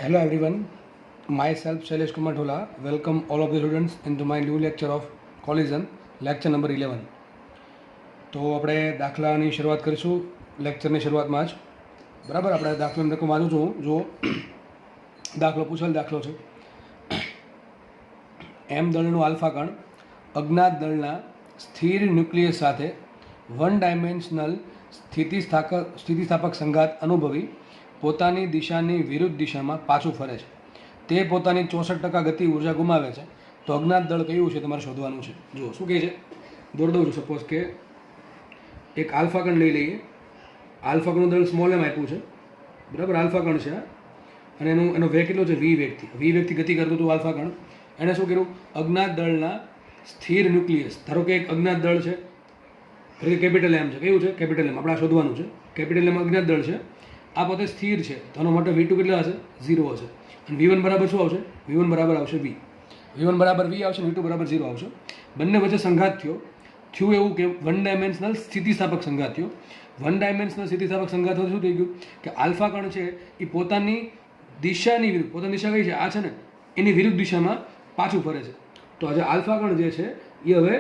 Hello everyone, myself Shailesh Kumar Thola. Welcome all of the students into my new lecture of collision, lecture number 11. તો આપણે દાખલાની શરૂઆત કરીશું લેક્ચરની શરૂઆતમાં જ. બરાબર, આપણે દાખલાની રકમ વાંચું છું. જો દાખલો પૂછેલ દાખલો છે, એમ દળનું આલ્ફા કણ અજ્ઞાત દળના સ્થિર ન્યુક્લિયસ સાથે વન ડાયમેન્શનલ સ્થિતિસ્થાપક સંઘાત અનુભવી પોતાની દિશાની વિરુદ્ધ દિશામાં પાછું ફરે છે. તે પોતાની 64% ગતિ ઉર્જા ગુમાવે છે. તો અજ્ઞાત દળ કયું છે તમારે શોધવાનું છે. જુઓ શું કહે છે, દોડ દઉં છું. સપોઝ કે એક આલ્ફા કણ લઈ લઈએ. આલ્ફા કણનું દળ સ્મોલ એમ આપ્યું છે, બરાબર. આલ્ફા કણ છે અને એનો વેગ કેટલો છે? વી વેગથી ગતિ કરતું હતું આલ્ફા કણ. એણે શું કર્યું? અજ્ઞાત દળના સ્થિર ન્યુક્લિયસ, ધારો કે એક અજ્ઞાત દળ છે, કેપિટલ એમ છે. કયું છે? Capital M. આપણે શોધવાનું છે. કેપિટલ એમ અજ્ઞાત દળ છે, આ પોતે સ્થિર છે. તો આનો માટે V2 કેટલા હશે? 0 હશે. અને V1 બરાબર શું આવશે? V1 બરાબર આવશે V. V1 બરાબર V આવશે, V2 બરાબર 0 આવશે. બંને વચ્ચે સંઘાત થયું એવું કે વન ડાયમેન્શનલ સ્થિતિસ્થાપક સંઘાત થયો. વન ડાયમેન્શનલ સ્થિતિસ્થાપક સંઘાત થયો શું થઈ ગયું કે આલ્ફા કણ છે એ પોતાની દિશાની વિરુદ્ધ, પોતાની દિશા કઈ છે? આ છે ને, એની વિરુદ્ધ દિશામાં પાછું ફરે છે. તો આજે આલ્ફા કણ જે છે એ હવે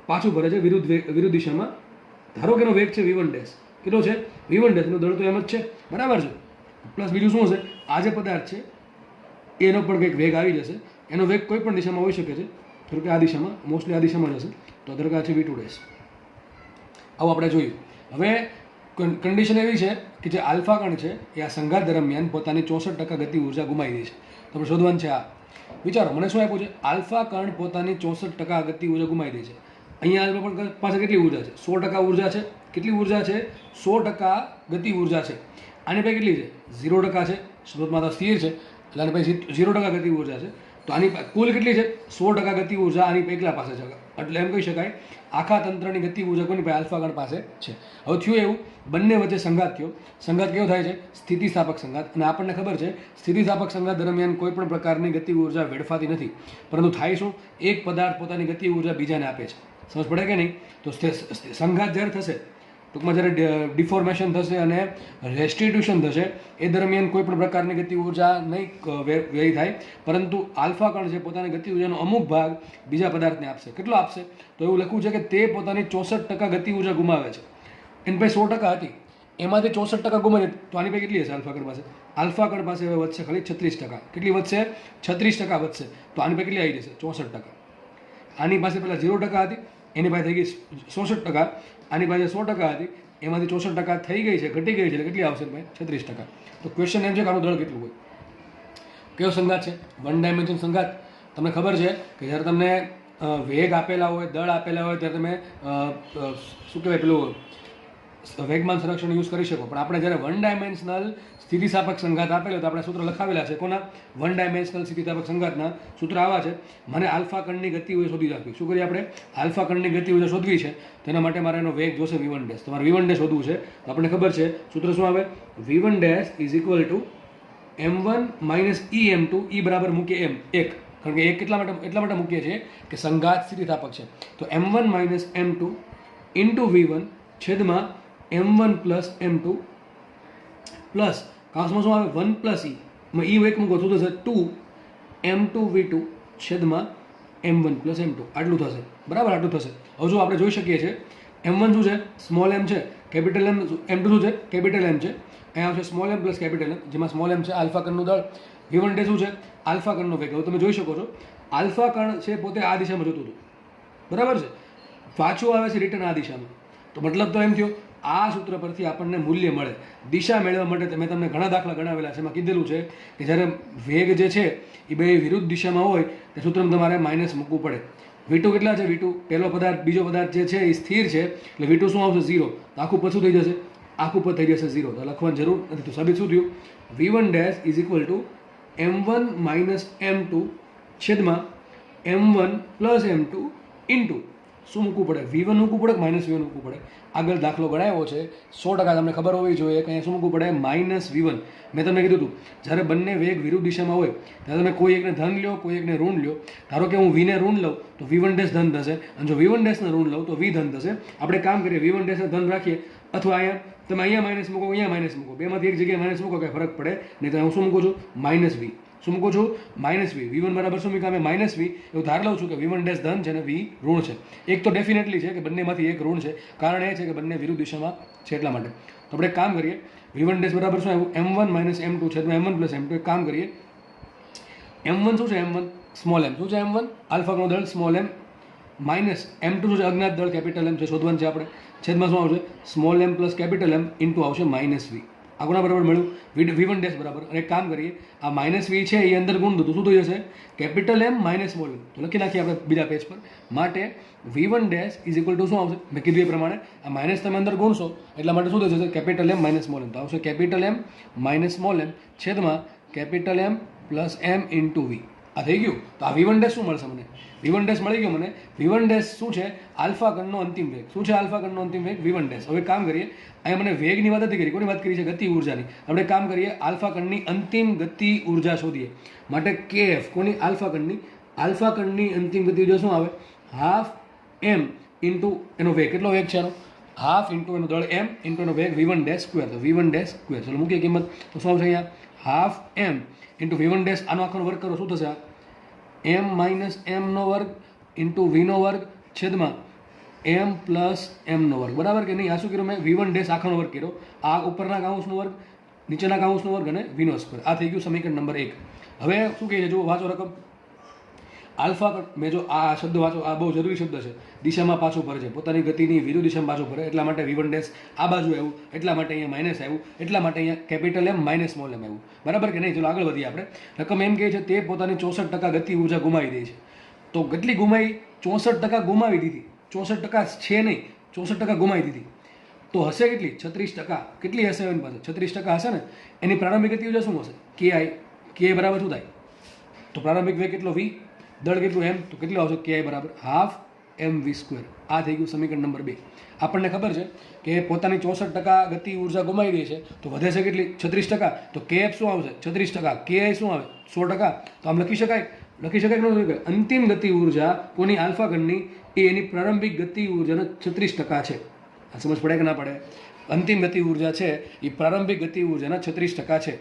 પાછું ફરે છે વિરુદ્ધ દિશામાં. ધારો કે એનો વેગ છે V1 ડેશ. કેટલો છે? V1 dash. એનો દળ તો એમ જ છે, બરાબર છે. પ્લસ બીજું શું હશે? આ જે પદાર્થ છે એનો પણ કંઈક વેગ આવી જશે. એનો વેગ કોઈ પણ દિશામાં હોઈ શકે છે. ધારો કે આ દિશામાં, મોસ્ટલી આ દિશામાં જ હશે. તો ધારો કે આ છે V2 ડેશ. આવું આપણે જોયું. હવે કન્ડિશન એવી છે કે જે આલ્ફા કણ છે એ આ સંઘાત દરમિયાન પોતાની 64% ગતિ ઉર્જા ગુમાવી દે છે. તો આપણે શોધવાનું છે આ. વિચારો, મને શું આપ્યું છે? આલ્ફા કણ પોતાની 64% ગતિ ઉર્જા ગુમાવી દે છે. અહીંયા પણ પાસે કેટલી ઉર્જા છે? 100% ઉર્જા છે. કેટલી ઉર્જા છે? 100% ગતિ ઉર્જા છે. આની પાસે કેટલી છે? 0% છે. સ્ત્રોતમાં તો સ્થિર છે એટલે આની પાસે 0% ગતિ ઉર્જા છે. તો આની કુલ કેટલી છે? 100% ગતિ ઉર્જા આની એકલા પાસે છે. એટલે એમ કહી શકાય આખા તંત્રની ગતિ ઉર્જા કોની પાસે? આલ્ફા કણ પાસે છે. હવે થયું એવું, બંને વચ્ચે સંઘાત થયો. સંઘાત કેવો થાય છે? સ્થિતિસ્થાપક સંઘાત. અને આપણને ખબર છે સ્થિતિસ્થાપક સંઘાત દરમિયાન કોઈ પણ પ્રકારની ગતિ ઉર્જા વેડફાતી નથી, પરંતુ થાય શું? એક પદાર્થ પોતાની ગતિ ઉર્જા બીજાને આપે છે. સમજ પડે કે નહીં? તો સંઘાત જ્યારે થશે, ટૂંકમાં જ્યારે ડિફોર્મેશન થશે અને રેસ્ટિટ્યુશન થશે, એ દરમિયાન કોઈ પણ પ્રકારની ગતિ ઉર્જા નહીં વ્યય થાય, પરંતુ આલ્ફા કણ છે પોતાની ગતિ ઉર્જાનો અમુક ભાગ બીજા પદાર્થને આપશે. કેટલો આપશે? તો એવું લખવું છે કે તે પોતાની 64% ગતિ ઉર્જા ગુમાવે છે. એની પાસે 100% હતી, એમાંથી 64% ગુમાવે. તો આની પાસે કેટલી હશે? આલ્ફા કણ પાસે, આલ્ફા કણ પાસે હવે વધશે ખાલી 36%. કેટલી વધશે? 36% વધશે. તો આની પાસે કેટલી આવી જશે? 64%. આની પાસે પહેલાં 0% હતી, એની પાસે થઈ ગઈ 66%. આની પાસે 100% હતી, એમાંથી 64% થઈ ગઈ છે, ઘટી ગઈ છે. એટલે કેટલી આવશે ભાઈ? 36%. તો ક્વેશ્ચન એમ છે કે આનું દળ કેટલું હોય? કયો સંઘાત છે? વન ડાયમેન્શન સંઘાત. તમને ખબર છે કે જ્યારે તમને વેગ આપેલા હોય, દળ આપેલા હોય, ત્યારે તમે શું કહેવાય પેલું વેગમાન સંરક્ષણ યુઝ કરી શકો. પણ આપણે જ્યારે વન ડાયમેન્શનલ સ્થિતિસ્થાપક સંઘાત આપેલો તો આપણે સૂત્ર લખાવેલા છે. કોના? વન ડાયમેન્શનલ સ્થિતિસ્થાપક સંઘાતના સૂત્ર આવા છે. મને આલ્ફા કણની ગતિ ઉર્જા શોધી રાખવી. શું કરીએ આપણે? આલ્ફા કણની ગતિ ઉર્જા શોધવી છે. તેના માટે મારે એનો વેગ જોશે V1 ડેશ. તમારે V1 ડેશ શોધવું છે. તો આપણને ખબર છે સૂત્ર શું આવે? V1 dash is equal two M1 minus EM2. E બરાબર મૂકીએ M 1, કારણ કે એક એટલા માટે મૂકીએ છીએ કે સંઘાત સ્થિતિસ્થાપક છે. તો M1 minus M2 into V1 છેદમાં M1 પ્લસ M2 પ્લસ કાઉન્સમાં શું આવે? 1 પ્લસ E માં E એક મૂકો તો થશે 2 M2 V2 છેદમાં M1 પ્લસ M2. આટલું થશે, બરાબર. આટલું થશે. હવે જો આપણે જોઈ શકીએ છીએ M1 શું છે? સ્મોલ m છે. Capital M. M2 શું છે? કેપિટલ M છે. અહીંયા આવશે small m plus capital M, જેમાં સ્મોલ m છે આલ્ફા કણનું દળ. V1 ડે શું છે? આલ્ફા કણનો વેગ. હવે તમે જોઈ શકો છો આલ્ફા કણ છે પોતે આ દિશામાં જતું હતું, બરાબર છે. પાછું આવે છે રિટર્ન આ દિશામાં. તો મતલબ તો એમ થયો આ સૂત્ર પરથી આપણને મૂલ્ય મળે. દિશા મેળવવા માટે મેં તમને ઘણા દાખલા ગણાવેલા છે. એમાં કીધેલું છે કે જ્યારે વેગ જે છે એ બે વિરુદ્ધ દિશામાં હોય તે સૂત્રમાં તમારે માઇનસ મૂકવું પડે. V2 કેટલા છે? V2 પહેલો પદાર્થ બીજો પદાર્થ જે છે એ સ્થિર છે, એટલે V2 શું આવશે? 0. તો આખું પછું થઈ જશે, આખું પદ થઈ જશે 0. તો લખવાની જરૂર નથી. તો સાબિત શું થયું? V1 dash is equal two M1 minus M2 છેદમાં M1 પ્લસ M2 ઇન્ટુ શું મૂકવું પડે? V1 મૂકવું પડે કે -V1 મૂકવું પડે? આગળ દાખલો ગણાવ્યો છે 100% તમને ખબર હોવી જોઈએ કે અહીંયા શું મૂકવું પડે? -V1. મેં તમને કીધું હતું જ્યારે બંને વેગ વિરુદ્ધ દિશામાં હોય ત્યારે તમે કોઈ એકને ધન લ્યો, કોઈ એકને ઋણ લ્યો. ધારો કે હું V ને ઋણ લઉં તો V1 ધન થશે, અને જો V1 ને ઋણ લઉં તો V ધન થશે. આપણે કામ કરીએ, V1 ને ધન રાખીએ, અથવા અહીંયા તમે અહીંયા માઇનસ મૂકો, અહીંયા માઇનસ મૂકો, બેમાંથી એક જગ્યાએ માઇનસ મૂકો, કંઈ ફરક પડે નહીં. તો હું શું મૂકું છું? -V. શું મૂકું છું? -V. V1 બરાબર શું મૂક્યું? -V. એવું ધાર લઉં છું કે V1 ધન છે અને V ઋણ છે. એક તો ડેફિનેટલી છે કે બંનેમાંથી એક ઋણ છે, કારણ એ છે કે બંને વિરુદ્ધ દિશામાં છે એટલા માટે. તો આપણે કામ કરીએ, V1 બરાબર શું આવ્યું? M1 - M2 છેદમાં M1 + M2. એક કામ કરીએ, M1 શું છે? M1 સ્મોલ m શું છે? M1 આલ્ફા નો દળ સ્મોલ m, માઇનસ M2 શું છે? અજ્ઞાત દળ કેપિટલ M છે, શોધવાનું છે આપણે. છેદમાં શું આવશે? Small m + capital M into આવશે -V. આ કોના બરાબર મળ્યું? V1 બરાબર. અને એક કામ કરીએ, આ -V છે એ અંદર ગુણ દો તો શું થઈ જશે? Capital M - small m. તો લખી નાખીએ આપણે બીજા પેજ પર. માટે V1 = શું આવશે? મેં કીધું એ પ્રમાણે આ માઇનસ તમે અંદર ગુણશો એટલા માટે શું થઈ જશે? Capital M - small m. તો આવશે કેપિટલ M - સ્મોલ m છેદમાં capital M + M into V. આ થઈ ગયું. તો આ V1 શું મળશે મને? V1 મળી ગયો મને. V1 શું છે? આલ્ફા કણનો અંતિમ વેગ. શું છે આલ્ફા કણનો અંતિમ વેગ? V1. હવે કામ કરીએ, અહીંયા મને વેગની વાત નથી કરી, કોની વાત કરી છે? ગતિ ઉર્જાની. આપણે કામ કરીએ, આલ્ફા કણની અંતિમ ગતિ ઉર્જા શોધીએ. માટે KF કોની? આલ્ફા કણની. આલ્ફા કણની અંતિમ ગતિ ઉર્જા શું આવે? હાફ m ઇન્ટુ એનો વેગ. કેટલો વેગ છે એનો? હાફ ઇન્ટુ એનો દળ m ઇન્ટુ એનો વેગ V1 સ્ક્વેર. તો V1 સ્ક્વેર. ચલો મૂકીએ કિંમત. તો શું આવશે અહીંયા? હાફ m ઇન્ટુ V1 આનો આખો વર્ગ કરો, શું થશે? m - m નો વર્ગ ઇન્ટુ V નો વર્ગ છેદમાં m + m નો વર્ગ. બરાબર કે નહીં? આ શું કર્યું મેં? V1 આખાનો વર્ગ કર્યો. આ ઉપરના કાઉન્સનો વર્ગ, નીચેના કાઉન્સનો વર્ગ અને V નો સ્ક્વેર. આ થઈ ગયું સમીકરણ નંબર 1. હવે શું કહે છે? જુઓ, વાંચો રકમ. આલ્ફા મેં જો આ શબ્દ વાંચો, આ બહુ જરૂરી શબ્દ છે. દિશામાં પાછું ફરે છે, પોતાની ગતિની વિરુદ્ધ દિશામાં પાછું ફરે, એટલા માટે V1 આ બાજુ આવ્યું, એટલા માટે અહીંયા માઇનસ આવ્યું, એટલા માટે અહીંયા કેપિટલ M - સ્મોલ m આવ્યું. બરાબર કે નહીં? ચલો આગળ વધીએ આપણે. રકમ એમ કહે છે તે પોતાની 64% ગતિ ઉર્જા ગુમાવી દે છે. તો કેટલી ગુમાવી? 64% ગુમાવી દીધી. 64% છે નહીં, 64% ગુમાવી દીધી. તો હશે કેટલી? 36%. કેટલી હશે એની પાસે? 36% હશે ને. એની પ્રારંભિક ગતિ ઉર્જા શું હશે? Ki બરાબર શું થાય? તો પ્રારંભિક વેગ કેટલો? V. દળ કેટલું? M. તો કેટલું આવશે? Ki બરાબર હાફ mv². આ થઈ ગયું સમીકરણ નંબર 2. આપણને ખબર છે કે પોતાની 64% ગતિ ઉર્જા ગુમાવી દે છે, તો વધે છે કેટલી? 36%. તો KF શું આવશે? 36%. Ki શું આવે? 100%. તો આમ લખી શકાય કે ન લખાય? અંતિમ ગતિ ઉર્જા કોની? આલ્ફા ગણની એ એની પ્રારંભિક ગતિ ઉર્જાનો 36% છે. આ સમજ પડે કે ના પડે? અંતિમ ગતિ ઉર્જા છે એ પ્રારંભિક ગતિ ઉર્જાના 36% છે.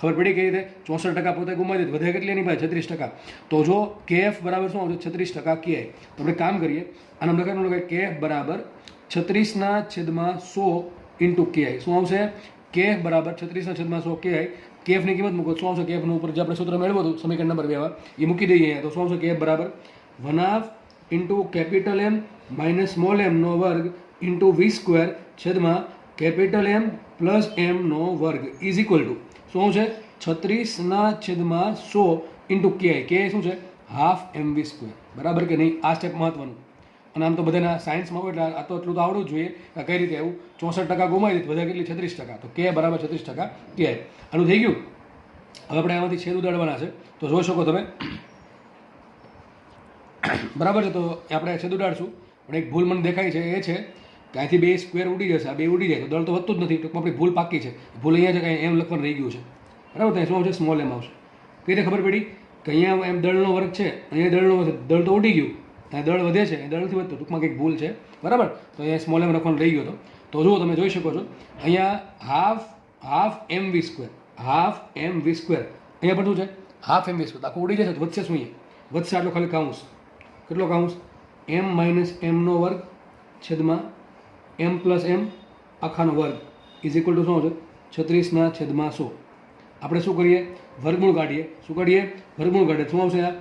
ખબર પડી કઈ રીતે? 64% પોતે ગુમાવી દે, વધે કેટલી એની પાસે? 36%. તો જો KF બરાબર શું આવશે? 36% Ki. તો આપણે કામ કરીએ, આનું લખાણ લખાય KF બરાબર 36/100 ઇન્ટુ Ki. શું આવશે? KF બરાબર 36/100 Ki. KF ની કિંમત મૂકો, શું આવશે? KF નું ઉપર જે આપણે સૂત્ર મેળવ્યું હતું સમીકરણ નંબર 2 એ મૂકી દઈએ અહીંયા. તો શું આવશે? KF બરાબર 1/2 into capital M - small m નો વર્ગ ઇન્ટુ V² છેદમાં કેપિટલ M + m નો વર્ગ ઇઝ ઇક્વલ ટુ શું છે? 36/100 ઇન્ટુ Ki. Ki શું છે? Half mv². બરાબર કે નહીં? આ સ્ટેપ મહત્વનું. અને આમ તો બધાના સાયન્સમાં હોય એટલે આ તો એટલું તો આવડવું જ જોઈએ કે કઈ રીતે આવ્યું. 64% ગુમાવી દીધું, બધા કેટલી? 36%. તો Ki બરાબર 36% Ki. આનું થઈ ગયું. હવે આપણે આમાંથી છેદ ઉડાડવાના છે, તો જોઈ શકો તમે. બરાબર છે? તો આપણે છેદ ઉડાડશું, પણ એક ભૂલ મને દેખાય છે, એ છે કે અહીંથી 2 સ્ક્વેર ઉડી જશે, આ 2 ઉડી જાય તો દળ તો વધતું જ નથી. ટૂંકમાં આપણી ભૂલ પાકી છે. ભૂલ અહીંયા છે કે એમ લખવાનું રહી ગયું છે. બરાબર? ત્યાં શું આવશે? સ્મોલ m આવશે. કઈ રીતે ખબર પડી કે અહીંયા એમ દળનો વર્ગ છે, અહીંયા દળનો વર્ગ, દળ તો ઉડી ગયું, ત્યાં દળ વધે છે, દળ નથી વધતું. ટૂંકમાં કંઈક ભૂલ છે. બરાબર? તો અહીંયા સ્મોલ m લખવાનું રહી ગયો હતો. તો જુઓ, તમે જોઈ શકો છો અહીંયા હાફ mv². Half mv². અહીંયા પણ શું છે? Half mv². આખું ઉડી જશે, વધશે શું? અહીંયા વધશે આટલો ખાલી કાઉન્સ. કેટલો કાઉન્સ? m - m નો વર્ગ છેદમાં m + m આખાનો વર્ગ ઇઝ ઇક્વલ ટુ શું આવશે? 36/100. આપણે શું કરીએ? વર્ગમૂળ કાઢીએ. શું કાઢીએ? વર્ગમૂળ કાઢીએ. શું આવશે? આ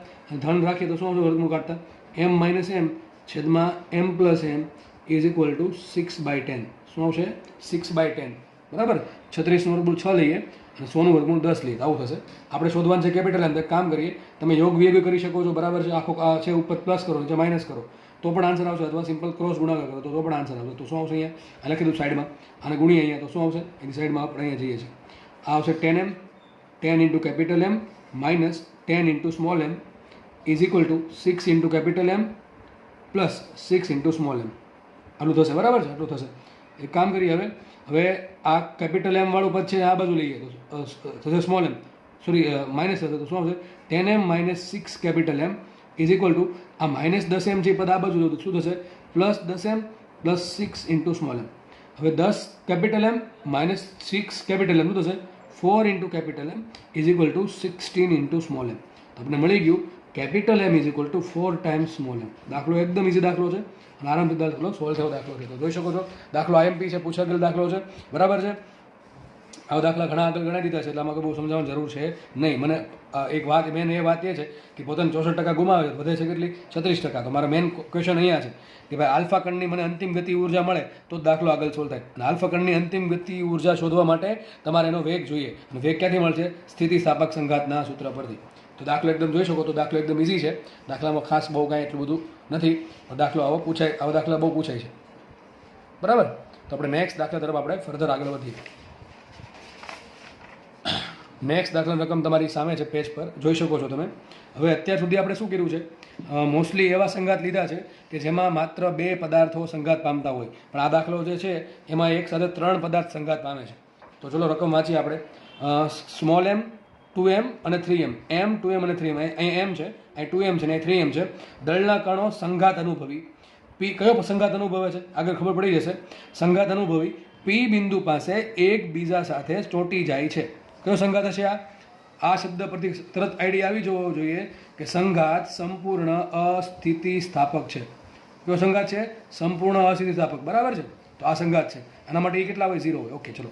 ધન રાખીએ તો શું આવશે વર્ગમૂળ કાઢતા? m - m છેદમાં m + m is equal two 6/10. શું આવશે? 6/10. બરાબર? 36 નું વર્ગમૂળ 6 લઈએ અને 100 નું વર્ગમૂળ 10 લઈએ. આવું થશે. આપણે શોધવાનું છે કેપિટલ M. કામ કરીએ, તમે યોગ વિયોગ કરી શકો છો. બરાબર છે? આખો આ છે ઉપર પ્લસ કરો, નીચે માઇનસ કરો તો પણ આન્સર આવશે, અથવા સિમ્પલ ક્રોસ ગુણાકાર કરો તો પણ આન્સર આવશે. તો શું આવશે? અહીંયા આ લખી દઉં સાઈડમાં, અને ગુણીએ અહીંયા. તો શું આવશે? એની સાઈડમાં આપણે અહીંયા જઈએ છીએ. આ આવશે 10m, 10 into capital M - 10 into small m is equal to 6 into capital M plus 6 into small m આટલું થશે, બરાબર છે, આટલું થશે. એક કામ કરીએ, હવે આ કેપિટલ એમ વાળું પદ છે આ બાજુ લઈએ તો થશે સ્મોલ એમ, સોરી માઇનસ થશે, તો શું આવશે 10m minus 6 capital M is equal to આ માઇનસ 10m છે પદ આ બાજુ તો શું થશે plus 10m plus 6 into small m. હવે 10 capital M minus 6 capital M શું થશે 4 into capital M is equal to 16 into small m. આપણે મળી ગયું capital M is equal to 4 times small m. દાખલો એકદમ ઇઝી દાખલો છે અને આરામથી દાખલો સોલ્વ થયો દાખલો છે. તો જોઈ શકો છો દાખલો આઈએમપી છે, પૂછાયેલો દાખલો છે, બરાબર છે. આવા દાખલા ઘણા આગળ ગણાવી દીધા છે એટલે આમાં બહુ સમજાવવાની જરૂર છે નહીં. મને એક વાત મેન એ વાત એ છે કે પોતાને 64% ગુમાવે છે, વધે છે કેટલી 36%. તો મારો મેન ક્વેશ્ચન અહીંયા છે કે ભાઈ આલ્ફા કણની મને અંતિમ ગતિ ઉર્જા મળે તો જ દાખલો આગળ સોલ્વ થાય. અને આલ્ફા કણની અંતિમ ગતિ ઉર્જા શોધવા માટે તમારે એનો વેગ જોઈએ, અને વેગ ક્યાંથી મળશે સ્થિતિસ્થાપક સંઘાતના સૂત્ર પરથી. તો દાખલો એકદમ જોઈ શકો તો દાખલો એકદમ ઇઝી છે, દાખલામાં ખાસ બહુ કાંઈ એટલું બધું નથી. દાખલો આવા દાખલા બહુ પૂછાય છે, બરાબર. તો આપણે નેક્સ્ટ દાખલા તરફ આપણે ફર્ધર આગળ વધીએ. નેક્સ્ટ દાખલાની રકમ તમારી સામે છે, પેજ પર જોઈ શકો છો તમે. હવે અત્યાર સુધી આપણે શું કર્યું છે, મોસ્ટલી એવા સંઘાત લીધા છે કે જેમાં માત્ર 2 પદાર્થો સંઘાત પામતા હોય, પણ આ દાખલો જે છે એમાં એક સાથે 3 પદાર્થ સંઘાત પામે છે. તો ચલો રકમ વાંચીએ આપણે. સ્મોલ એમ 2m અને 3m, m 2m અને 3m, અહીં m છે, અહીં 2m છે ને અહીં 3m છે. દળના કણો સંઘાત અનુભવી પી, કયો સંઘાત અનુભવે છે આગળ ખબર પડી જશે. સંઘાત અનુભવી પી બિંદુ પાસે એકબીજા સાથે ચોંટી જાય છે. કયો સંઘાત હશે આ શબ્દ પરથી તરત આઈડિયા આવી જવો જોઈએ કે સંઘાત સંપૂર્ણ અસ્થિતિસ્થાપક છે. કયો સંઘાત છે સંપૂર્ણ અસ્થિતિસ્થાપક, બરાબર છે. તો આ સંઘાત છે, આના માટે એ કેટલા હોય 0 હોય. ઓકે ચલો.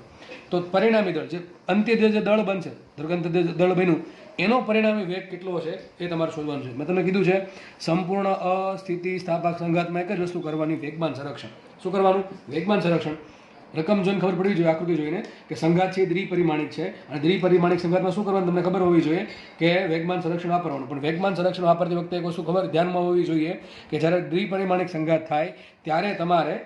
તો પરિણામી દળ જે અંત્ય જે દળ બનશે, અંત્ય દળ બન્યું એનો પરિણામી વેગ કેટલો હશે એ તમારે શોધવાનું છે. મેં તમને કીધું છે સંપૂર્ણ અસ્થિતિસ્થાપક સંઘાતમાં એક જ વસ્તુ કરવાની, વેગમાન સંરક્ષણ. શું કરવાનું? વેગમાન સંરક્ષણ. રકમ જોઈને ખબર પડવી જોઈએ, આકૃતિ જોઈને કે સંઘાત છે દ્વિપરિમાણિક છે, અને દ્વિપરિમાણિક સંઘાતમાં શું કરવાનું તમને ખબર હોવી જોઈએ કે વેગમાન સંરક્ષણ વાપરવાનું. પણ વેગમાન સંરક્ષણ વાપરતી વખતે એક વસ્તુ ખબર ધ્યાનમાં હોવી જોઈએ કે જ્યારે દ્વિપરિમાણિક સંઘાત થાય ત્યારે તમારે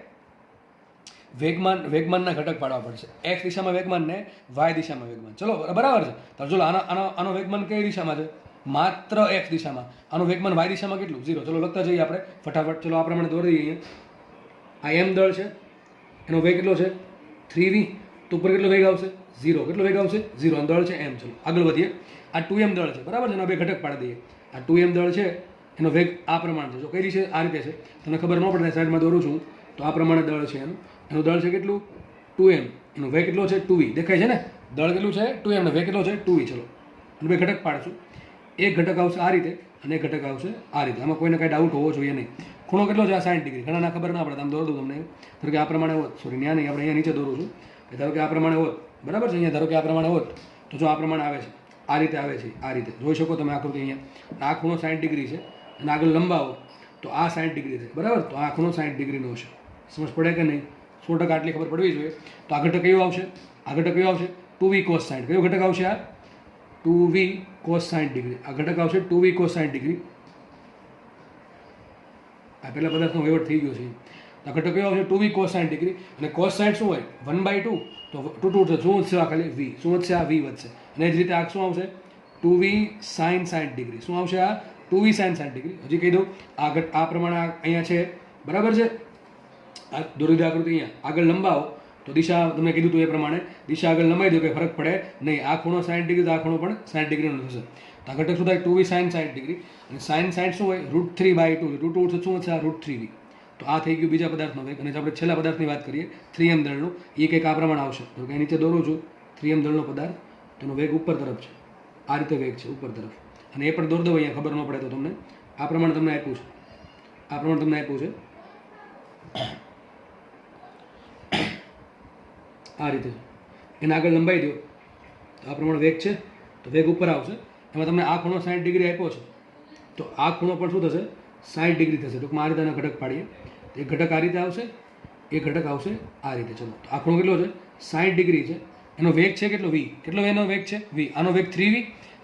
વેગમાનના ઘટક પાડવા પડશે. એક્સ દિશામાં વેગમાન ને વાય દિશામાં વેગમાન. ચલો બરાબર છે. તો ચલો આનો વેગમાન કઈ દિશામાં છે? માત્ર એક્સ દિશામાં. આનું વેગમાન વાય દિશામાં કેટલું? 0. ચલો લખતા જઈએ આપણે ફટાફટ. ચલો આ પ્રમાણે દોરી દઈએ. આ એમ દળ છે, એનો વેગ કેટલો છે 3v, તો ઉપર કેટલો વેગ આવશે 0. કેટલો વેગ આવશે 0. અને દળ છે m. ચલો આગળ વધીએ. આ 2m દળ છે, બરાબર છે, એના 2 ઘટક પાડી દઈએ. આ 2m દળ છે એનો વેગ આ પ્રમાણે છે. જો કઈ રીતે આ રીતે છે તમને ખબર ન પડે, સાઈડમાં દોરું છું તો આ પ્રમાણે દળ છે એનું દળ છે કેટલું 2m, એનો વેગ કેટલો છે 2v. દેખાય છે ને દળ કેટલું છે 2m ને વેગ કેટલો છે 2v. ચલો અને 2 ઘટક પાડશું. એક ઘટક આવશે આ રીતે અને એક ઘટક આવશે આ રીતે. આમાં કોઈને કાંઈ ડાઉટ હોવો જોઈએ નહીં. ખૂણો કેટલો છે આ 60 ડિગ્રી. ઘણા ખબર ના પડે, આમ દોર દઉં તમને. ધારો કે આ પ્રમાણે હોત, સોરી ત્યાં નહીં, આપણે અહીંયા નીચે દોરું છું કે ધારો કે આ પ્રમાણે હોત, બરાબર છે. અહીંયા ધારો કે આ પ્રમાણે હોત તો જો આ પ્રમાણે આવે છે, આ રીતે આવે છે, આ રીતે જોઈ શકો તમે આકૃતિ. અહીંયા આ ખૂણો 60 ડિગ્રી છે અને આગળ લંબાવો તો આ 60 ડિગ્રી છે, બરાબર. તો આ ખૂણો 60 ડિગ્રીનો છે. સમજ પડે કે નહીં? 100% આટલી ખબર પડવી જોઈએ. તો આ ઘટક કયો આવશે? આ ઘટક કયો આવશે 2v cos 60. કયો ઘટક આવશે આ 2v cos 60 ડિગ્રી. આ ઘટક આવશે 2v cos 60 ડિગ્રી. આ પહેલા પદાર્થનો વહીવટ થઈ ગયો છે. આ ઘટક કયો આવશે 2v cos 60 ડિગ્રી. અને cos 60 શું હોય 1/2, તો 2 2 શું વધશે? આ ખાલી v. શું વધશે? આ v વધશે. અને એ જ રીતે આ શું આવશે 2v sin 60 ડિગ્રી. શું આવશે આ 2v sin 60 ડિગ્રી. હજી કહી દઉં આ પ્રમાણે અહીંયા છે, બરાબર છે. આ દોરી દો આકૃતિ. અહીંયા આગળ લંબાવો તો દિશા તમને કીધું હતું એ પ્રમાણે દિશા આગળ લંબાઈ દો, કંઈ ફરક પડે નહીં. આ ખૂણો 60 ડિગ્રી તો આ ખૂણો પણ 60 ડિગ્રીનો થશે. તો આ ઘટક શું થાય 2v sin 60 ડિગ્રી. અને sin 60 શું હોય √3/2. √2 શું છે આ √3v. તો આ થઈ ગયું બીજા પદાર્થનો વેગ. અને આપણે છેલ્લા પદાર્થની વાત કરીએ 3m દળનું, એ કંઈક આ પ્રમાણે આવશે. તો કંઈ નીચે દોરું છું 3m દળનો પદાર્થ, તેનો વેગ ઉપર તરફ છે, આ રીતે વેગ છે ઉપર તરફ. અને એ પણ દોર દો અહીંયા, ખબર ન પડે તો તમને. આ પ્રમાણે તમને આપ્યું છે, આ પ્રમાણે તમને આપ્યું છે આ રીતે. એને આગળ લંબાઈ દો તો આ પ્રમાણે વેગ છે, તો વેગ ઉપર આવશે. એમાં તમને આ ખૂણો 60 ડિગ્રી આપ્યો છે, તો આ ખૂણો પણ શું થશે 60 ડિગ્રી થશે. ટૂંકમાં આ રીતે એના ઘટક પાડીએ તો એક ઘટક આ રીતે આવશે, એક ઘટક આવશે આ રીતે. ચલો તો આ ખૂણો કેટલો છે 60 ડિગ્રી છે. એનો વેગ છે કેટલો v. કેટલો એનો વેગ છે v. આનો વેગ 3v,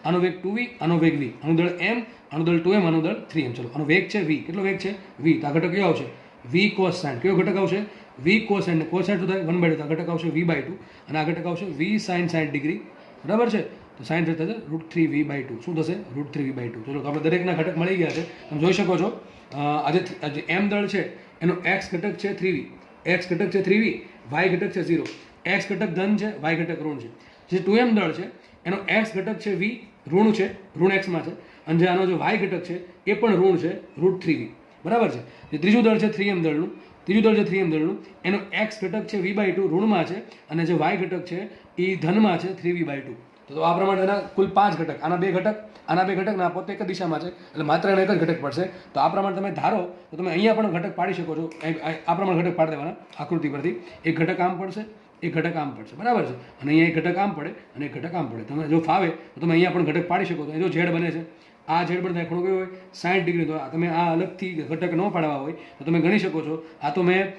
આનો વેગ 2v, આનો વેગ v. આનું દળ m, આનું દળ 2m, આનું દળ 3m. ચલો આનો વેગ છે v. કેટલો વેગ છે v. તો આ ઘટક કયો આવશે v cos 60. કયો ઘટક આવશે v cos 60. cos 60 શું થાય 1/2. તો આ ઘટક આવશે v/2 અને આ ઘટક આવશે v sin 60 ડિગ્રી, બરાબર છે. તો sin થશે √3v/2. શું થશે √3v/2. ચલો તો આપણે દરેકના ઘટક મળી ગયા છે, તમે જોઈ શકો છો. આજે એમ દળ છે એનો એક્સ ઘટક છે 3v, એક્સ ઘટક છે 3v, વાય ઘટક છે 0, એક્સ ઘટક ધન છે, વાય ઘટક ઋણ છે. જે 2m દળ છે એનો એક્સ ઘટક છે v, ઋણ છે, ઋણ એક્સમાં છે, અને જે આનો જે વાય ઘટક છે એ પણ ઋણ છે, √3v. બરાબર છે. જે ત્રીજું દળ છે 3m દળનું, ત્રીજું દળ છે 3m દળનું, એનો એક્સ ઘટક છે v/2 ઋણમાં છે, અને જે વાય ઘટક છે એ ધનમાં છે 3v/2. તો આ પ્રમાણે એના કુલ 5 ઘટક, આના 2 ઘટક, આના 2 ઘટક ના પોતે એક જ દિશામાં છે એટલે માત્ર એનો એક જ ઘટક પડશે. તો આ પ્રમાણે તમે ધારો તો તમે અહીંયા પણ ઘટક પાડી શકો છો. આ પ્રમાણે ઘટક પાડી દેવાના આકૃતિ પરથી. એક ઘટક આમ પડશે, એક ઘટક આમ પડશે, બરાબર છે, અને અહીંયા એક ઘટક આમ પડે અને એક ઘટક આમ પડે. તમે જો ફાવે તો તમે અહીંયા પણ ઘટક પાડી શકો. તો એ જો ઝેડ બને છે, આ ઝેડ પણ ખૂણો કયો હોય 60 ડિગ્રી. તો તમે આ અલગથી ઘટક ન પાડવા હોય તો તમે ગણી શકો છો. આ તો મેં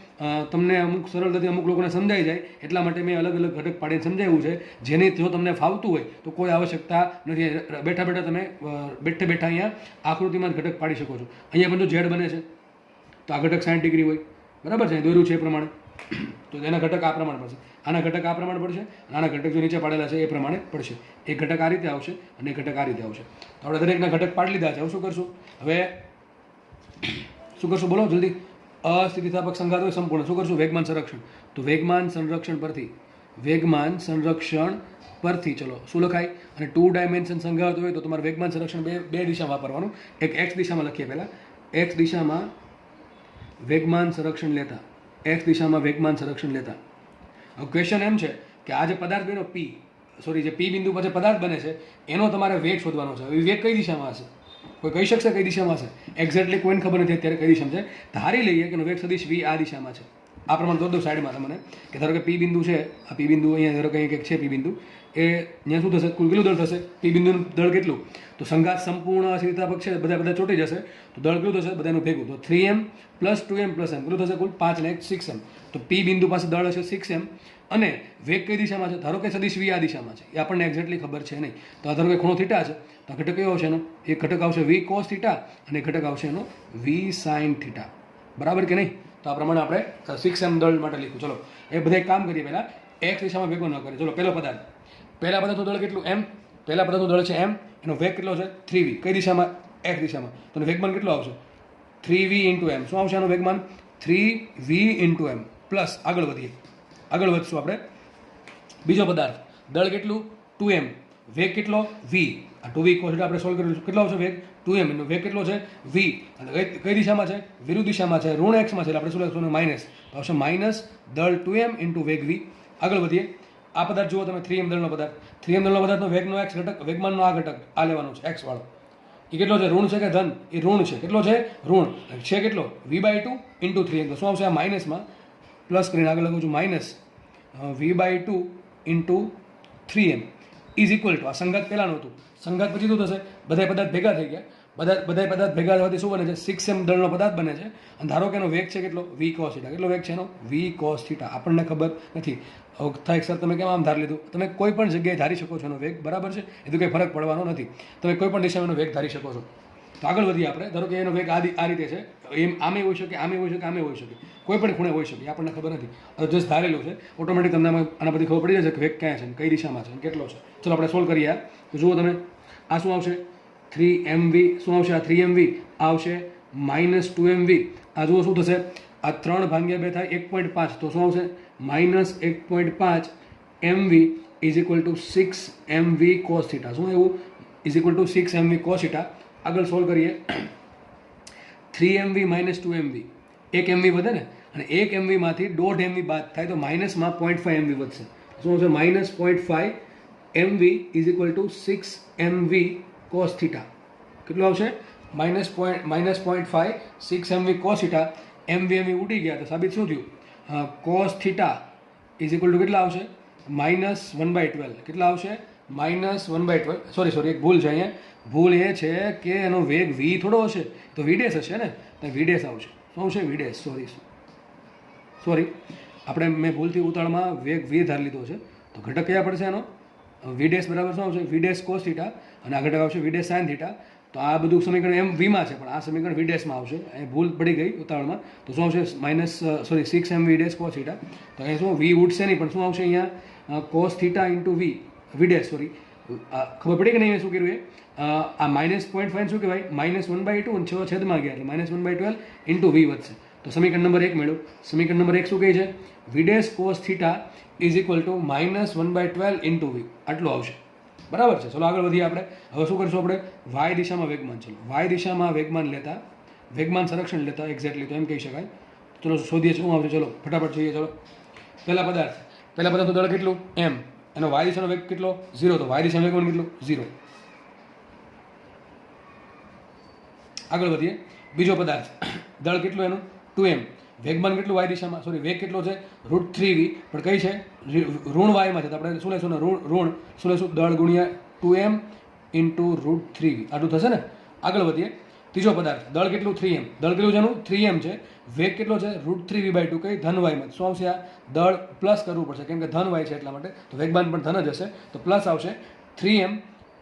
તમને અમુક સરળતાથી અમુક લોકોને સમજાઈ જાય એટલા માટે મેં અલગ અલગ ઘટક પાડીને સમજાવ્યું છે. જેની જો તમને ફાવતું હોય તો કોઈ આવશ્યકતા નથી. બેઠા બેઠા તમે બેઠે બેઠા અહીંયા આકૃતિમાં જ ઘટક પાડી શકો છો. અહીંયા પણ જો ઝેડ બને છે તો આ ઘટક 60 ડિગ્રી હોય, બરાબર છે, દોર્યું છે એ પ્રમાણે. તો એના ઘટક આ પ્રમાણે પડશે, આના ઘટક આ પ્રમાણે પડશે, આના ઘટક જો નીચે પાડેલા છે એ પ્રમાણે પડશે. એક ઘટક આ રીતે આવશે અને એક ઘટક આ રીતે આવશે. તો આપણે દરેકના ઘટક પાડી લીધા છે. હવે શું કરશું? હવે શું કરશું બોલો જલ્દી? અસ્થિતિસ્થાપક સંઘાત હોય સંપૂર્ણ, શું કરશું? વેગમાન સંરક્ષણ. તો વેગમાન સંરક્ષણ પરથી, વેગમાન સંરક્ષણ પરથી ચલો શું લખાય? અને 2 ડાયમેન્શન સંઘાત હોય તો તમારે વેગમાન સંરક્ષણ બે દિશામાં વાપરવાનું. એક એક્સ દિશામાં લખીએ પહેલા, એક્સ દિશામાં વેગમાન સંરક્ષણ લેતા, એક્સ દિશામાં વેગમાન સંરક્ષણ લેતા. હવે ક્વેશ્ચન એમ છે કે આ જે પદાર્થ બન્યો પી, સોરી જે પી બિંદુ પર જે પદાર્થ બને છે એનો તમારે વેગ શોધવાનો છે. હવે વેગ કઈ દિશામાં હશે? કોઈ કહી શકશે કઈ દિશામાં હશે? એક્ઝેક્ટલી કોઈને ખબર નથી અત્યારે કઈ દિશામાં છે. ધારી લઈએ કે વેગ સદિશ વી આ દિશામાં છે. આ પ્રમાણે દો સાઈડમાં તમને કે ધારો કે પી બિંદુ છે, આ પી બિંદુ અહીંયા ધારો કે અહીંયા છે પી બિંદુ, એ ત્યાં શું થશે? કુલ કેટલું દળ થશે? પી બિંદુનું દળ કેટલું? તો સંઘાત સંપૂર્ણ સ્થિતિસ્થાપક છે, બધા ચોટી જશે તો દળ કેટલું થશે બધાનું ભેગું? તો 3m + 2m + m કેટલું થશે? કુલ 5 અને 1 6m. તો પી બિંદુ પાસે દળ હશે 6m અને વેગ કઈ દિશામાં છે? ધારો કે સદિશ વી આ દિશામાં છે, એ આપણને એક્ઝેક્ટલી ખબર છે નહીં. તો ધારો કે ખૂણો થીટા છે તો ઘટક કયો આવશે એનો? એક ઘટક આવશે v cos થીટા અને એક ઘટક આવશે એનો v sin થીટા. બરાબર કે નહીં? તો આ પ્રમાણે આપણે 6m દળ માટે લીધું. ચલો એ બધા કામ કરીએ. પહેલા x દિશામાં ભેગો ન કરીએ. ચલો પહેલો પદાર્થ, પહેલા પદાર્થનું દળ કેટલું? m. પહેલા પદાર્થનું દળ છે m, એનો વેગ કેટલો છે? 3v. કઈ દિશામાં? x દિશામાં. તો વેગમાન કેટલો આવશે? 3v × m. શું આવશે આનું વેગમાન? 3v × m. પ્લસ આગળ વધીએ, આગળ વધશું આપણે. બીજો પદાર્થ, દળ કેટલું? 2m, વેગ કેટલો? v. આ 2v cos આપણે સોલ્વ કરીશું. કેટલો આવશે વેગ? 2m. એનો વેગ કેટલો છે? v. અને કઈ દિશામાં છે? વિરુદ્ધ દિશામાં છે, ઋણ x માં છે એટલે આપણે શું લખશું? માઇનસ. તો આવશે માઇનસ દળ 2m × વેગ v. આગળ વધીએ. આ પદાર્થ જુઓ તમે, 3m દળનો પદાર્થ. 3m દળનો પદાર્થનો વેગનો x ઘટક, વેગમાનનો આ ઘટક આ લેવાનો છે x વાળો. એ કેટલો છે? ઋણ છે કે ધન? એ ઋણ છે. કેટલો છે? ઋણ છે. કેટલો? v/2 × 3m. તો શું આવશે? આ માઇનસમાં પ્લસ કરીને આગળ લખું છું, minus v/2 × 3m is equal to, આ સંઘાત પહેલાનું હતું, સંઘાત પછી શું થશે? બધા પદાર્થ ભેગા થઈ ગયા, બધા પદાર્થ ભેગા થવાથી શું બને છે? 6m દળનો પદાર્થ બને છે. અને ધારો કે એનો વેગ છે કેટલો? v cos theta. કેટલો વેગ છે એનો? v cos theta. આપણને ખબર નથી. થાય સર તમે કેમ આમ ધારી લીધું? તમે કોઈ પણ જગ્યાએ ધારી શકો છો એનો વેગ, બરાબર છે, એ તો કંઈ ફરક પડવાનો નથી. તમે કોઈ પણ દિશામાં એનો વેગ ધારી શકો છો. તો આગળ વધીએ આપણે. ધારો કે એનો વેગ આ રીતે છે, એમ આમે હોઈ શકે, આમે હોઈ શકે, આમે હોઈ શકે, કોઈ પણ ખૂણે હોઈ શકે, આપણને ખબર નથી. જસ્ટ ધારેલું છે, ઓટોમેટિક તમને આના બધી ખબર પડી જશે કે વેગ ક્યાં છે, કઈ દિશામાં છે, કેટલો છે. ચલો આપણે સોલ્વ કરીએ. તો જુઓ તમે, આ શું આવશે? 3mv. શું આવશે? આ 3mv આવશે -2mv. આ જુઓ શું થશે? આ 3/2 થાય 1.5. તો શું આવશે? -1.5 mv is equal two 6mv cos theta. શું એવું? Is equal two 6mv cos theta. આગળ સોલ્વ કરીએ. 3mv - 2mv, 1 mv વધે ને, અને 1 mv માંથી 1.5 mv બાદ થાય તો માઇનસમાં 0.5 mv વધશે. શું આવશે? -0.5 mv is equal two 6mv cos theta. કેટલું આવશે? -0.5 6mv cos થીટા. mv ઉડી ગયા તો સાબિત શું થયું? cos theta is equal two કેટલા આવશે? -1/12. કેટલા આવશે? -1/12. સોરી એક ભૂલ છે અહીંયા. ભૂલ એ છે કે એનો વેગ v થોડો હશે તો v' હશે ને, તો v' આવશે. શું આવશે? v'. સોરી આપણે મેં ભૂલથી ઉતાળમાં વેગ v ધારી લીધો છે. તો ઘટક કયા પડશે એનો? v' બરાબર શું આવશે? v' cos થીટા અને આ ઘટક આવશે v' sin થીટા. તો આ બધું સમીકરણ એમ વીમાં છે પણ આ સમીકરણ v' આવશે. અહીં ભૂલ પડી ગઈ ઉતાવળમાં. તો શું આવશે? 6mv' cos theta. તો અહીં શું v ઉડશે નહીં પણ શું આવશે અહીંયા? cos થીટા × v', ખબર પડી કે નહીં મેં શું કર્યું એ આ -0.5 શું કહેવાય -1/2 અને 6 છેદમાં ગયા એટલે -1/12 ઇન્ટુ વી વધશે. તો સમીકરણ નંબર 1 મેળવો. સમીકરણ નંબર 1 શું કહે છે? v dash cos theta is equal to -1/12 into V આટલું આવશે. બરાબર છે. ચલો આગળ વધીએ આપણે. હવે શું કરીશું આપણે? વાય દિશામાં વેગમાન. ચલો વાય દિશામાં વેગમાન લેતા, વેગમાન સંરક્ષણ લેતા એક્ઝેક્ટલી તો એમ કહી શકાય. ચલો શોધીએ શું આવશે? ચલો ફટાફટ જોઈએ. ચલો પહેલા પદાર્થ દળ કેટલું m, એનો વાય દિશાનો વેગ કેટલો 0, તો વાય દિશાનો વેગમાન કેટલું 0. આગળ વધીએ. બીજો પદાર્થ દળ કેટલું એનું 2m, વેગમાન કેટલું વાય દિશામાં, સોરી વેગ કેટલો છે √3v, પણ કઈ છે ઋણ વાયમાં છે, તો આપણે શું લેશું ને ઋણ શું લેશું? દળ ગુણ્યા 2m ઇન્ટુ √3v આટલું થશે ને. આગળ વધીએ. ત્રીજો પદાર્થ દળ કેટલું 3m, દળ કેટલું છે એનું 3m છે, વેગ કેટલો છે √3v/2, કઈ ધન વાયમાં. શું આવશે? આ દળ પ્લસ કરવું પડશે કેમ કે ધન વાય છે એટલા માટે, તો વેગમાન પણ ધન જ હશે, તો પ્લસ આવશે 3m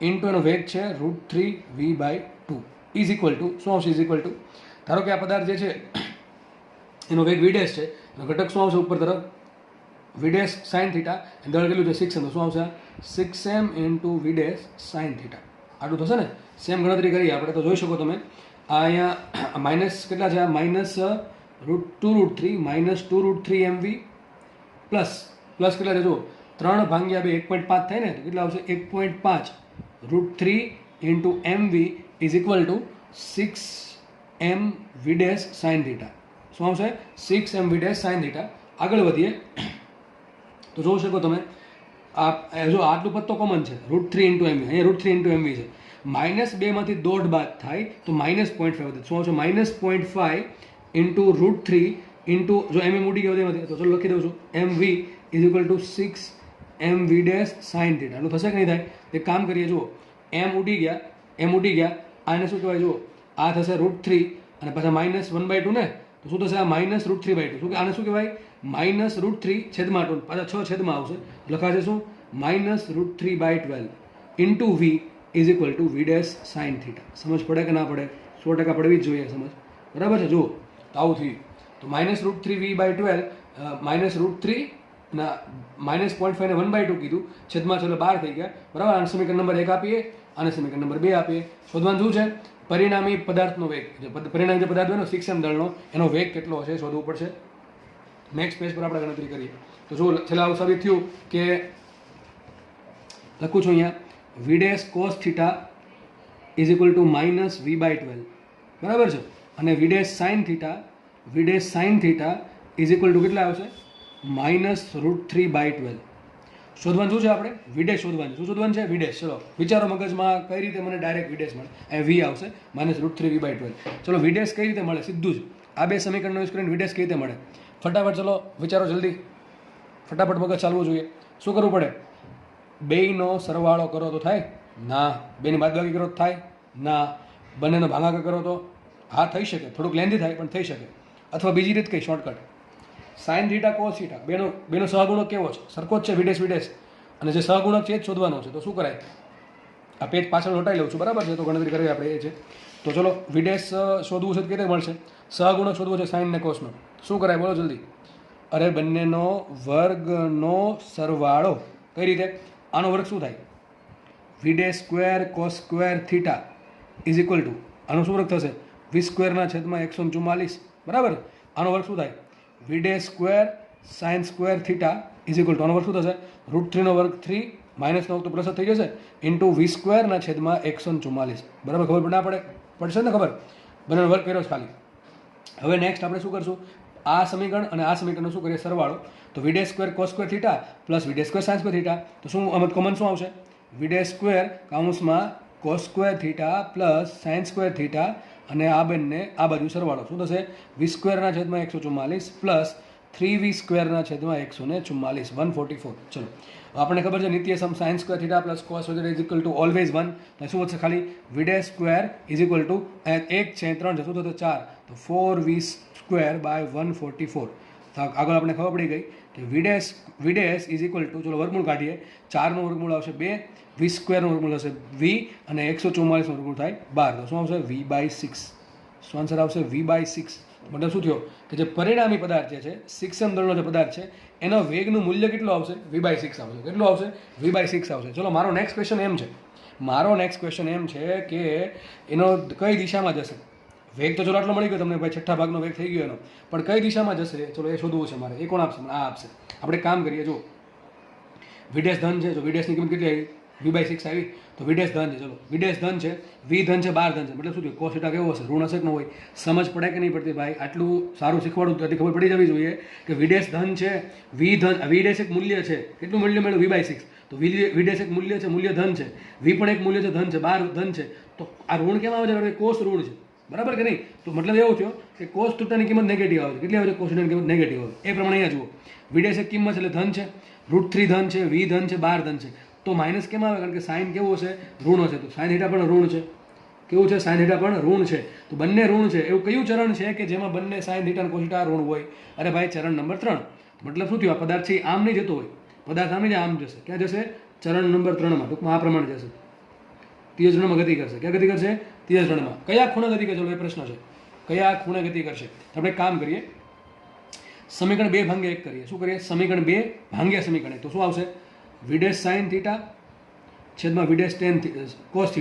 ઇન્ટુ એનો વેગ છે √3v/2 ઇઝ ઇક્વલ ટુ શું આવશે? ઇઝ ઇક્વલ ટુ ધારો કે આ પદાર્થ જે છે એનો વેગ v ડેશ છે, એનો ઘટક શું આવશે ઉપર તરફ? v ડેશ sin થીટા, દળ કેટલું છે 6m, તો શું આવશે? 6m into v dash sin theta આટલું થશે ને. સેમ ગણતરી કરીએ આપણે તો જોઈ શકો તમે. આ અહીંયા માઇનસ કેટલા છે? -√2√3 -2√3mv પ્લસ કેટલા છે જુઓ 3/2 1.5 થાય ને, તો કેટલા આવશે? 1.5 √3 into mv is equal two 6m v dash sin theta. શું આવશે? 6m v dash sin theta. આગળ વધીએ તો જોઈ શકો તમે આ જો આટલું પદ તો કોમન છે √3 ઇન્ટુ mv, અહીંયા √3 ઇન્ટુ mv છે. -2 માંથી દોઢ બાદ થાય તો -0.5 વધે. શું આવશે? -0.5 ઇન્ટુ √3 ઇન્ટુ જો mm ઉડી ગયો એમાંથી, તો ચલો લખી દઉં છું mv is equal two 6m v dash sin theta. આટલું થશે કે નહીં થાય? એક કામ કરીએ જુઓ, m ઉડી ગયા, આને શું કહેવાય જુઓ? આ થશે √3 અને પાછા -1/2 ને, તો શું થશે? આ -√3/2. શું આને શું કહેવાય? -√3 છેદમાં 2, પાછા 6 છેદમાં આવશે, લખાશે શું? -√3/12 into v is equal two v dash sin theta. સમજ પડે કે ના પડે? 100% પડવી જ જોઈએ સમજ. બરાબર છે. જુઓ તો આવું થયું. તો -√3v/12 -√3 ના -0.5 ને 1/2 કીધું, છેદમાં ચલો 12 થઈ ગયા. બરાબર. આને સમીકરણ નંબર 1 આપીએ, આને સમીકરણ નંબર 2 આપીએ. શોધવાનું શું છે? પરિણામી પદાર્થનો વેગ, પરિણામી જે પદાર્થ હોય ને 6m દળનો, એનો વેગ કેટલો હશે શોધવું પડશે. નેક્સ્ટ પેજ પર આપણે ગણતરી કરીએ. તો જો છેલ્લા આવું સાબિત થયું કે લખું છું અહીંયા v dash cos theta is equal two -v/12 બરાબર છે, અને v dash sin theta is equal two કેટલા આવશે? -√3/12. શોધવાનું શું છે આપણે? v ડેશ શોધવાનું. શું શોધવાનું છે? v dash. ચલો વિચારો મગજમાં કઈ રીતે મને ડાયરેક્ટ v ડેશ મળે? અહીંયા v આવશે -√3v/12. ચલો v ડેશ કઈ રીતે મળે? સીધું જ આ બે સમીકરણનો યુઝ કરીને v ડેશ કઈ રીતે મળે? ફટાફટ ચલો વિચારો જલ્દી, ફટાફટ મગજ ચાલવું જોઈએ. શું કરવું પડે? બેયનો સરવાળો કરો તો થાય? ના. બેની બાદબાકી કરો તો થાય? ના. બંનેનો ભાગાકાર કરો તો? હા થઈ શકે, થોડુંક લેન્ધી થાય પણ થઈ શકે. અથવા બીજી રીત કઈ shortcut, sine theta cos theta બેનો સહગુણક કેવો છે? સરખો જ છે v ડેશ, અને જે સહગુણક છે એ જ શોધવાનો છે. તો શું કરાય? આ પેજ પાછળ હટાવી લઉં છું. બરાબર છે. તો ગણતરી કરવી આપણે એ છે. તો ચલો v ડેશ શોધવું છે તો કેવી રીતે મળશે? સહગુણક શોધવો છે સાઇન ને કોસનો. શું કરાય બોલો જલ્દી? અરે બંનેનો વર્ગનો સરવાળો. કઈ રીતે? આનો વર્ગ શું થાય? v dash square cos square theta is equal two આનો શું વર્ગ થશે? v²/144. બરાબર. આનો વર્ગ શું થાય? v dash square sign square theta is equal two આનો વર્ગ શું થશે? √3 નો વર્ગ 3 -9 તો પ્લસ થઈ જશે ઇન્ટુ v²/144. બરાબર. ખબર ના પડે? પડશે ને ખબર? બંનેનો વર્ગ કર્યો છે ખાલી. હવે નેક્સ્ટ આપણે શું કરશું? આ સમીકરણ અને આ સમીકરણનો શું કરીએ? સરવાળો. તો v dash square cos square theta plus v dash square sign square theta, તો શું આમાં કોમન શું આવશે? v ડેશ સ્ક્વેર કૌંસમાં cos square theta plus sign square theta, અને આ બંને આ બાજુ સરવાળો શું થશે? v²/144 plus 3v²/144 144. ચલો આપણને ખબર છે નિત્ય સમ sine square theta plus cos theta is equal to always 1. શું વધશે? ખાલી v dash square is equal to 1 છે 3 છે, શું થશે? 4, તો 4v²/144. તો આગળ આપણે ખબર પડી ગઈ કે v dash is equal two, ચલો વર્ગમૂળ કાઢીએ. 4નું વર્ગમૂળ આવશે 2, v²નું વર્ગમૂળ હશે v, અને 144નું વર્ગમૂળ થાય 12. તો શું આવશે? v/6. શું આન્સર આવશે? v/6. મતલબ શું થયો કે જે પરિણામી પદાર્થ જે છે 6m દળનો જે પદાર્થ છે એનો વેગનું મૂલ્ય કેટલું આવશે v/6 આવશે. કેટલું આવશે v/6 આવશે. ચલો મારો નેક્સ્ટ ક્વેશ્ચન એમ છે કે એનો કઈ દિશામાં જશે. વેગ તો ચલો આટલો મળી ગયો તમને ભાઈ, છઠ્ઠા ભાગનો વેગ થઈ ગયો એનો, પણ કઈ દિશામાં જશે ચલો એ શોધવું છે મારે. એ કોણ આપશે? આ આપશે. આપણે કામ કરીએ, જો v' ધન છે, જો v' ની કિંમત કેટલી આવી v/6 આવી, તો v' ધન છે. ચલો v' ધન છે, v ધન છે, 12 ધન છે, મતલબ શું થયું cos θ કેવો હશે? ઋણ હશે કે ન હોય? સમજ પડે કે નહીં પડતી ભાઈ? આટલું સારું શીખવાડું તો ખબર પડી જવી જોઈએ કે v' ધન છે, v' એક મૂલ્ય છે, કેટલું મૂલ્ય મળ્યું v/6, તો v' એક મૂલ્ય છે, મૂલ્ય ધન છે, v પણ એક મૂલ્ય છે, ધન છે, 12 ધન છે, તો આ ઋણ કેમ આવે છે? કોસ ઋણ છે, બરાબર કે નહીં? તો મતલબ એવું થયો કે cos θ ની કિંમત નેગેટિવ આવે છે. કેટલી આવે છે? cos θ ની કિંમત નેગેટિવ આવે. એ પ્રમાણે અહીંયા જુઓ, v' એક કિંમત એટલે ધન છે, √3 ધન છે, v ધન છે, 12 ધન છે, તો માઇનસ કેમ આવે? કારણ કે સાઇન કેવું હશે? ઋણ હશે. તો સાઇન θ પણ ઋણ છે. કેવું છે? સાઇન θ પણ ઋણ છે. તો બંને ઋણ છે. એવું કયું ચરણ છે કે જેમાં બંને સાઇન θ અને cos θ ઋણ હોય? અરે ભાઈ, ચરણ નંબર 3. મતલબ શું થયું? આ પદાર્થ છે આમ નહીં જતો હોય, પદાર્થ આમ નહીં, આમ જશે. ક્યાં જશે? ચરણ નંબર 3માં. ટૂંકમાં આ પ્રમાણે જશે, ત્રીજા ચરણમાં ગતિ કરશે. ક્યાં ગતિ કરશે? ત્રીજા ચરણમાં. કયા ખૂણે ગતિ કરશે? એ પ્રશ્ન છે. કયા ખૂણે ગતિ કરશે? આપણે કામ કરીએ, સમીકરણ 2 ભાગ્યા 1 કરીએ. શું કરીએ? સમીકરણ 2 ભાગ્યા સમીકરણ 1. તો શું આવશે? v' sin θ છેદમાં v' tan cos θ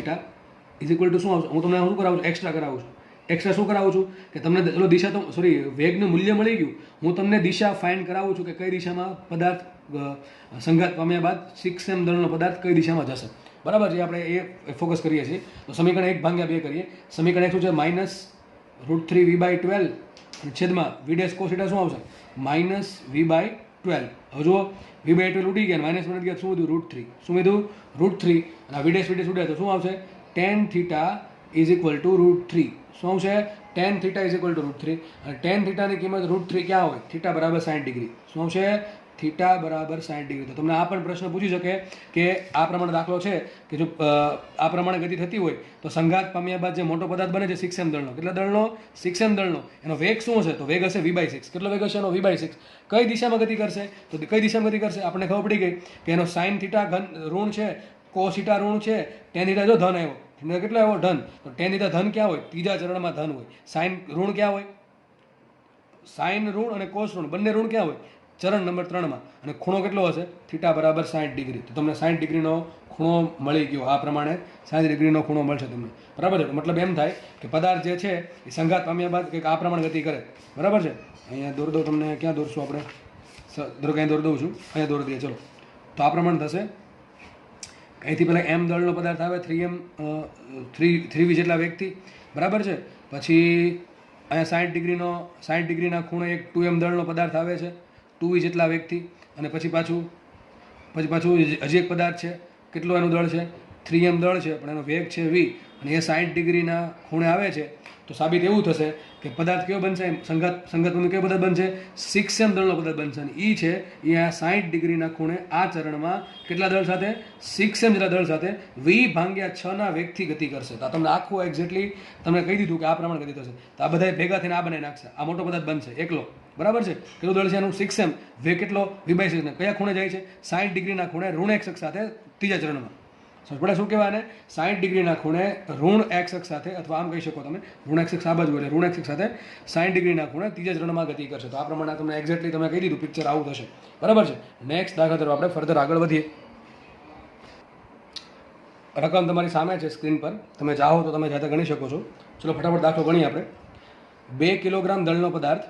is equal to શું આવશે? હું તમને શું કરાવું છું? એક્સ્ટ્રા કરાવું છું. એક્સ્ટ્રા શું કરાવું છું કે તમને ચલો દિશા તો વેગનું મૂલ્ય મળી ગયું, હું તમને દિશા ફાઇન્ડ કરાવું છું કે કઈ દિશામાં પદાર્થ સંઘાત પામ્યા બાદ 6m દળનો પદાર્થ કઈ દિશામાં જશે. બરાબર છે? આપણે એ ફોકસ કરીએ છીએ. તો સમીકરણ 1 ભાગ્યા 2 કરીએ. સમીકરણ 1 શું છે? માઇનસ √3v/12 અને છેદમાં v' cos θ શું આવશે? Minus v/12. હવે જુઓ, v/12 ઉડી ગયા, માઇનસ બની ગયા, શું વધ્યું? √3. શું વધ્યું? √3. અને v' ઉડ્યા તો શું આવશે? tan θ is equal to √3. શું આવશે? tan θ is equal to √3. અને tan θ ની કિંમત √3 ક્યાં હોય? θ બરાબર 60 ડિગ્રી. શું આવશે? θ બરાબર 60 ડિગ્રી. તો તમને આ પણ પ્રશ્ન પૂછી શકે કે આ પ્રમાણે દાખલો છે કે જો આ પ્રમાણે ગતિ થતી હોય તો સંઘાત પામ્યા બાદ જે મોટો પદાર્થ બને છે 6m દળનો, કેટલા દળનો? 6m દળનો, એનો વેગ શું હશે? તો વેગ હશે v/6. કેટલો વેગ હશે એનો? v/6. કઈ દિશામાં ગતિ કરશે? તો કઈ દિશામાં ગતિ કરશે? આપણને ખબર પડી ગઈ કે એનો sin θ ઋણ છે, cos θ ઋણ છે, tan θ જો ધન આવ્યો, કેટલો આવ્યો? ધન. તો tan θ ધન ક્યાં હોય? ત્રીજા ચરણમાં ધન હોય. સાઇન ઋણ ક્યાં હોય? સાઇન ઋણ અને કોસ ઋણ બંને ઋણ ક્યાં હોય? ચરણ નંબર 3માં. અને ખૂણો કેટલો હશે? θ બરાબર 60 ડિગ્રી. તો તમને 60 ડિગ્રીનો ખૂણો મળી ગયો. આ પ્રમાણે 60 ડિગ્રીનો ખૂણો મળશે તમને. બરાબર છે? મતલબ એમ થાય કે પદાર્થ જે છે એ સંઘાત પામ્યા બાદ કંઈક આ પ્રમાણે ગતિ કરે. બરાબર છે? અહીંયા દોર દો તમને. ક્યાં દોરશું આપણે? ધારો કે અહીં દોર દઉં છું, અહીંયા દોર દઈએ. ચલો, તો આ પ્રમાણે થશે. અહીંથી પહેલાં m દળનો પદાર્થ આવે 3v જેટલા વેગથી. બરાબર છે? પછી અહીંયા 60 ડિગ્રીના ખૂણે એક 2m દળનો પદાર્થ આવે છે 2v જેટલા વેગથી. અને પછી પાછું હજી એક પદાર્થ છે, કેટલો એનું દળ છે? 3m દળ છે, પણ એનો વેગ છે v, અને એ 60 ડિગ્રીના ખૂણે આવે છે. તો સાબિત એવું થશે કે પદાર્થ કેવો બનશે? સંઘાતનું કેવો પદાર્થ બનશે? 6m દળનો પદાર્થ બનશે. અને એ છે એ આ 60 ડિગ્રીના ખૂણે આ ચરણમાં કેટલા દળ સાથે? 6m જેટલા દળ સાથે v/6 ના વેગથી ગતિ કરશે. તો તમને આખું એક્ઝેક્ટલી તમને કહી દીધું કે આ પ્રમાણે ગતિ થશે. તો આ બધા ભેગા થઈને આ બનાવી નાખશે. આ મોટો પદાર્થ બનશે એકલો. બરાબર છે? કેટલું દળ છે એનું? 6m. વેગ કેટલો? v/6. ને કયા ખૂણે જાય છે? 60 ડિગ્રીના ખૂણે ઋણ x અક્ષ સાથે ત્રીજા ચરણમાં. સમજ શું કહેવાય ને? 60 ડિગ્રીના ખૂણે ઋણ x અક્ષ સાથે, અથવા આમ કહી શકો તમે ઋણ x અક્ષ આ બાજુ, એટલે ઋણ x અક્ષ સાથે 60 ડિગ્રીના ખૂણે ત્રીજા ચરણમાં ગતિ કરશે. તો આ પ્રમાણે તમને એક્ઝેક્ટલી તમે કહી દીધું, પિક્ચર આવું થશે. બરાબર છે? નેક્સ્ટ દાખલા તરફ આપણે ફર્ધર આગળ વધીએ. રકમ તમારી સામે છે સ્ક્રીન પર, તમે ચાહો તો તમે જાતે ગણી શકો છો. ચલો ફટાફટ દાખલો ગણીએ આપણે. 2 કિલોગ્રામ દળનો પદાર્થ,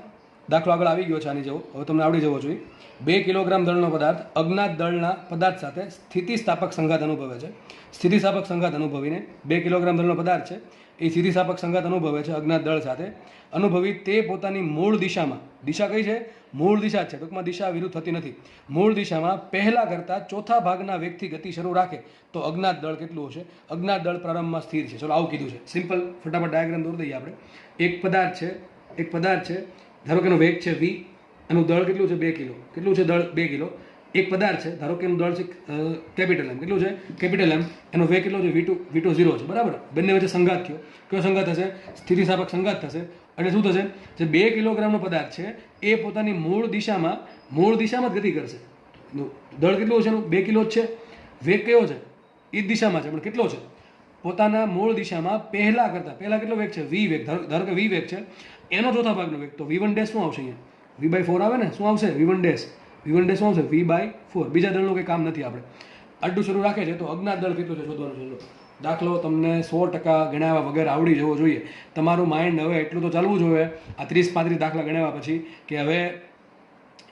દાખલો આગળ આવી ગયો છે આની જેવો, હવે તમને આવડી જવો જોઈએ. 2 કિલોગ્રામ દળનો પદાર્થ અજ્ઞાત દળના પદાર્થ સાથે સ્થિતિસ્થાપક સંઘાત અનુભવે છે. સ્થિતિસ્થાપક સંઘાત અનુભવીને 2 કિલોગ્રામ દળનો પદાર્થ છે એ સ્થિતિસ્થાપક સંઘાત અનુભવે છે અજ્ઞાત દળ સાથે. અનુભવી તે પોતાની મૂળ દિશામાં, દિશા કઈ છે? મૂળ દિશા છે, ટૂંકમાં દિશા વિરુદ્ધ થતી નથી. મૂળ દિશામાં પહેલા કરતાં ચોથા ભાગના વેગથી ગતિ શરૂ રાખે તો અજ્ઞાત દળ કેટલું હશે? અજ્ઞાત દળ પ્રારંભમાં સ્થિર છે. ચલો આવું કીધું છે. સિમ્પલ ફટાફટ ડાયાગ્રામ દોરી દઈએ આપણે. એક પદાર્થ છે, ધારો કે એનો વેગ છે v, એનું દળ કેટલું છે? 2 કિલો. કેટલું છે દળ? 2 કિલો. એક પદાર્થ છે, ધારો કે એનું દળ છે કેપિટલ M. કેટલું છે? Capital M. એનો વેગ કેટલો છે? v2 0 છે. બરાબર? બંને વચ્ચે સંઘાત થયો. કયો સંઘાત થશે? સ્થિતિસ્થાપક સંઘાત થશે. એટલે શું થશે? જે 2 કિલોગ્રામનો પદાર્થ છે એ પોતાની મૂળ દિશામાં જ ગતિ કરશે. દળ કેટલું છે એનું? 2 કિલો જ છે. વેગ કયો છે? એ જ દિશામાં છે, પણ કેટલો છે? પોતાના મૂળ દિશામાં પહેલા કેટલો વેગ છે વી વેગ, ધારો કે વી વેગ છે એનો ચોથા ભાગનો વેગ, તો v1 ડેશ શું આવશે અહીંયા v/4 આવે ને, શું આવશે v1 ડેશ શું આવશે v/4. બીજા દળનું કંઈ કામ નથી, આપણે આટલું શરૂ રાખે છે. તો અજ્ઞાત દળ કેટલું છે શોધવાનું છે. દાખલો તમને 100% ગણાવ્યા વગર આવડી જવો જોઈએ. તમારું માઇન્ડ હવે એટલું તો ચાલવું જોઈએ આ 30-35 દાખલા ગણાવ્યા પછી કે હવે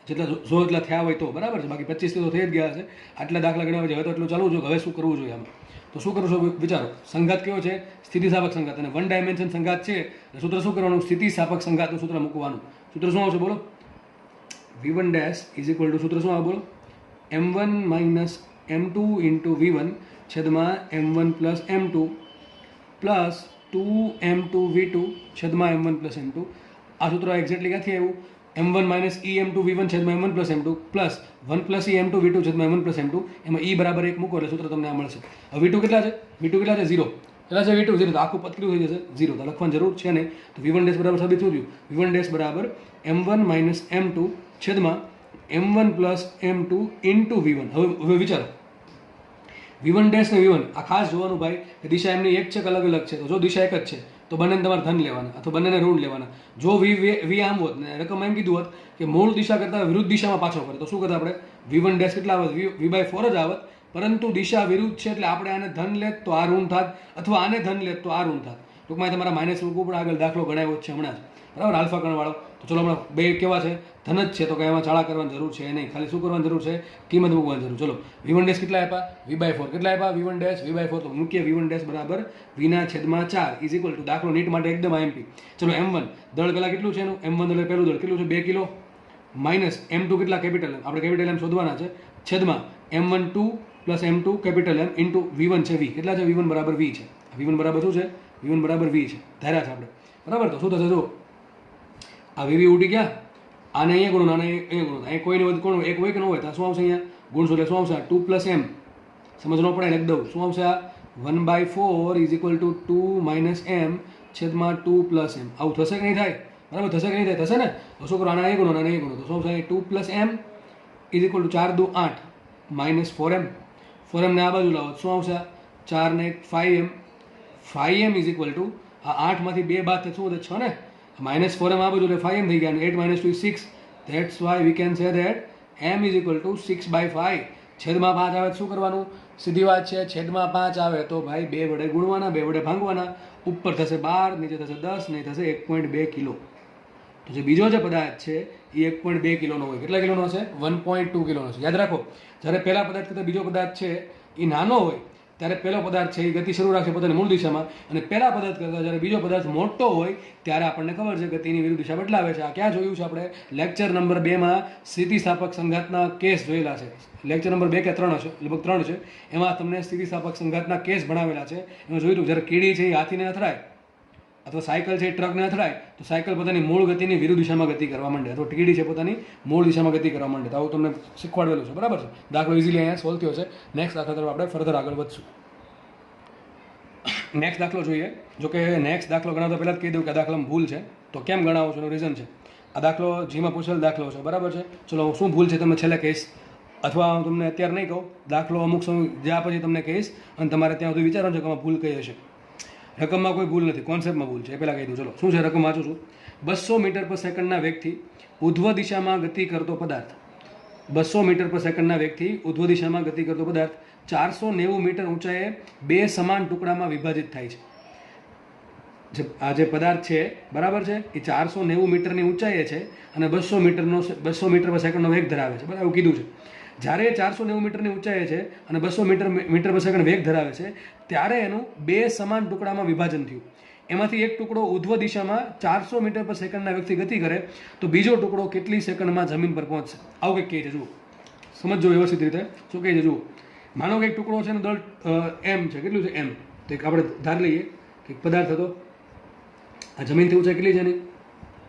જેટલા 100 એટલા થયા હોય તો બરાબર છે, બાકી 25 તો થઈ જ ગયા છે. આટલા દાખલા ગણાવ્યા છે, હવે તો એટલું ચાલવું જોઈએ. હવે શું કરવું જોઈએ આમાં, તો શું કરું છું વિચારો. સંઘાત કેવો છે? સ્થિતિસ્થાપક સંઘાત. અને 1 ડાયમેન્શન સંઘાત છે, સૂત્ર શું કરવાનું? સ્થિતિસ્થાપક સંઘાતનું સૂત્ર મૂકવાનું. સૂત્ર શું આવશે બોલો? v1 dash is equal two સૂત્ર શું આવે બોલો? m1 minus m2 into v1 છેદમાં m1 plus m2 plus 2m2 v2 છેદમાં m1 પ્લસ m2. આ સૂત્ર એક્ઝેક્ટલી ક્યાંથી આવ્યું? m1 માઇનસ em2 v1 છેદમાં m1 plus m2 plus 1 plus em2 v2 છેદમાં m1 પ્લસ m2. એમાં e બરાબર 1 મૂકો એટલે સૂત્ર તમને આ મળશે. હવે v2 કેટલા છે? v2 કેટલા છે? 0. કેટલા છે v2? 0. તો આખું પતલું થઈ જશે 0. તો લખવાની જરૂર છે નહીં. તો v1 ડેશ બરાબર સાબિત શું થયું? v1 ડેશ બરાબર m1 માઇનસ m2 છેદમાં m1 plus m2 into v1. હવે વિચારો, v1 ડેશ ને v1 આ ખાસ જોવાનું ભાઈ કે દિશા એમની એક છે કે અલગ અલગ છે. તો જો દિશા એક જ છે તો બંનેને તમારે ધન લેવાના અથવા બંનેને ઋણ લેવાના. જો v આમ હોત ને રકમ એમ કીધું હોત કે મૂળ દિશા કરતાં વિરુદ્ધ દિશામાં પાછો કરે તો શું કરતા આપણે? v1 ડેશ કેટલા આવત? v/4 જ આવત, પરંતુ દિશા વિરુદ્ધ છે એટલે આપણે આને ધન લેત તો આ ઋણ થાત, અથવા આને ધન લેત તો આ ઋણ થાત. ટૂંકમાં તમારા માઇનસ મૂકવું પડે. આગળ દાખલો ગણાવ્યો છે હમણાં જ, બરાબર, આલ્ફા કણવાળો. તો ચલો હમણાં બે કેવા છે? ધન જ છે, તો કંઈ એમાં ચાળા કરવાની જરૂર છે નહીં. ખાલી શું કરવાની જરૂર છે? કિંમત મૂકવાની જરૂર. ચલો v1 ડેશ કેટલા આપ્યા? v/4. કેટલા આપ્યા? v1 dash v/4. તો મૂકીએ v1 ડેશ બરાબર v/4 ઇઝ ઇક્વલ ટુ દાખલો નીટ માટે એકદમ આઈએમપી. ચલો m1 દળ પેલા કેટલું છે એનું? m1 એટલે પહેલું દળ કેટલું છે? 2 કિલો. માઇનસ m2 કેટલા? Capital M. આપણે કેપિટલ M શોધવાના છે. છેદમાં m1 2 plus m2 capital M into v1 છે v. કેટલા છે? v1 બરાબર v છે. v1 બરાબર શું છે? v1 બરાબર v છે. ધાર્યા છે આપણે, બરાબર. તો શું થશે? જો આ વીવી ઉડી ગયા, આને અહીંયા ગુણો, આને અહીંયા ગુણો. અહીં કોઈને વધુ કોણ એક હોય કે ન હોય તો શું આવશે? અહીંયા ગુણશો એટલે શું આવશે? 2 પ્લસ m. સમજ ન પડે લખી દઉં. શું આવશે? આ 1/4 is equal two 2 minus m છેદમાં 2 પ્લસ m. આવું થશે કે નહીં થાય? બરાબર, થશે કે નહીં થાય? થશે ને. તો શું કરો? આને અહીં ગુણો, આને અહીં ગુણો. તો શું આવશે? 2 plus m is equal to 4 દુ 8 માઇનસ 4m. 4m ને આ બાજુ લાવો શું આવશે? 4 ને 5m. 5m is equal to આ 8માંથી 2 બાદ શું વધે? 6 ને. માઇનસ 4m આ બાજુ એટલે 5m થઈ ગયા. 8 minus 2 is 6. That's why we can say that m is equal to 6/5. છેદમાં 5 આવે શું કરવાનું? સીધી વાત છે, છેદમાં 5 આવે તો ભાઈ 2 વડે ગુણવાના, 2 વડે ભાંગવાના. ઉપર થશે 12, નીચે થશે 10, નહીં થશે 1.2 કિલો. તો જે બીજો જે પદાર્થ છે એ 1.2 કિલોનો હોય. કેટલા કિલોનો હશે? 1.2 કિલોનો છે. યાદ રાખો, જ્યારે પહેલા પદાર્થ કરતાં બીજો પદાર્થ છે એ નાનો હોય ત્યારે પહેલો પદાર્થ છે એ ગતિ શરૂ રાખશે પોતાની મૂળ દિશામાં, અને પહેલા પદાર્થ કરતાં જ્યારે બીજો પદાર્થ મોટો હોય ત્યારે આપણને ખબર છે ગતિની વિરુદ્ધ દિશા બદલાવે છે. આ ક્યાં જોયું છે આપણે? લેક્ચર નંબર 2માં સ્થિતિસ્થાપક સંઘાતના કેસ જોયેલા છે. લેક્ચર નંબર 2 કે 3 હશે, લગભગ 3 છે. એમાં તમને સ્થિતિસ્થાપક સંઘાતના કેસ ભણાવેલા છે. એમાં જોયું હતું જ્યારે કીડી છે એ હાથીને અથડાય અથવા સાયકલ છે એ ટ્રકને અથડાય તો સાયકલ પોતાની મૂળ ગતિની વિરુદ્ધ દિશામાં ગતિ કરવા માંડે, અથવા કીડી છે પોતાની મૂળ દિશામાં ગતિ કરવા માંડે. તો આવું તમને શીખવાડેલું છે, બરાબર છે. દાખલો ઇઝીલી અહીંયા સોલ્વ થયો છે. નેક્સ્ટ દાખલા તરફ આપણે ફર્ધર આગળ વધશું. નેક્સ્ટ દાખલો જોઈએ. જો કે નેક્સ્ટ દાખલો ગણાવતા પહેલાં જ કહી દઉં કે આ દાખલામાં ભૂલ છે. તો કેમ ગણાવો છો એનું રીઝન છે. આ દાખલો જીમાં પૂછેલ દાખલો છે, બરાબર છે. ચલો શું ભૂલ છે તમે છેલ્લે કહીશ, અથવા હું તમને અત્યારે નહીં કહું, દાખલો અમુક સમય જ્યાં પછી તમને કહીશ અને તમારે ત્યાં સુધી વિચારવાનું છે કે આમાં ભૂલ કઈ હશે. રકમમાં કોઈ ભૂલ નથી, કોન્સેપ્ટમાં ભૂલ છે. એ પહેલાં કહી દઉં. ચલો શું છે રકમ વાંચું છું. 200 મીટર પર સેકન્ડના વેગથી ઉધ્વ દિશામાં ગતિ કરતો પદાર્થ. 200 મીટર પર સેકન્ડના વેગથી ઉધ્વ દિશામાં ગતિ કરતો પદાર્થ 490 મીટર ઊંચાઈએ 2 સમાન ટુકડામાં વિભાજિત થાય છે. આ જે પદાર્થ છે બરાબર છે એ 490 મીટરની ઊંચાઈએ છે અને 200 મીટર પર સેકન્ડનો વેગ ધરાવે છે, બરાબર એવું કીધું છે. જ્યારે 490 મીટરની ઊંચાઈએ છે અને 200 મીટર પર સેકન્ડ વેગ ધરાવે છે ત્યારે એનું 2 સમાન ટુકડામાં વિભાજન થયું. એમાંથી એક ટુકડો ઉધ્વ દિશામાં 400 મીટર પર સેકન્ડના વેગથી ગતિ કરે તો બીજો ટુકડો કેટલી સેકન્ડમાં જમીન પર પહોંચશે? આવું કંઈક કહે છે. જુઓ, સમજો વ્યવસ્થિત રીતે શું કહે છે. જુઓ, માનો કે એક ટુકડો છે ને દળ m છે. કેટલું છે? m. તો એક આપણે ધાર લઈએ કે એક પદાર્થ હતો, આ જમીનથી ઊંચાઈ કેટલી છે એની?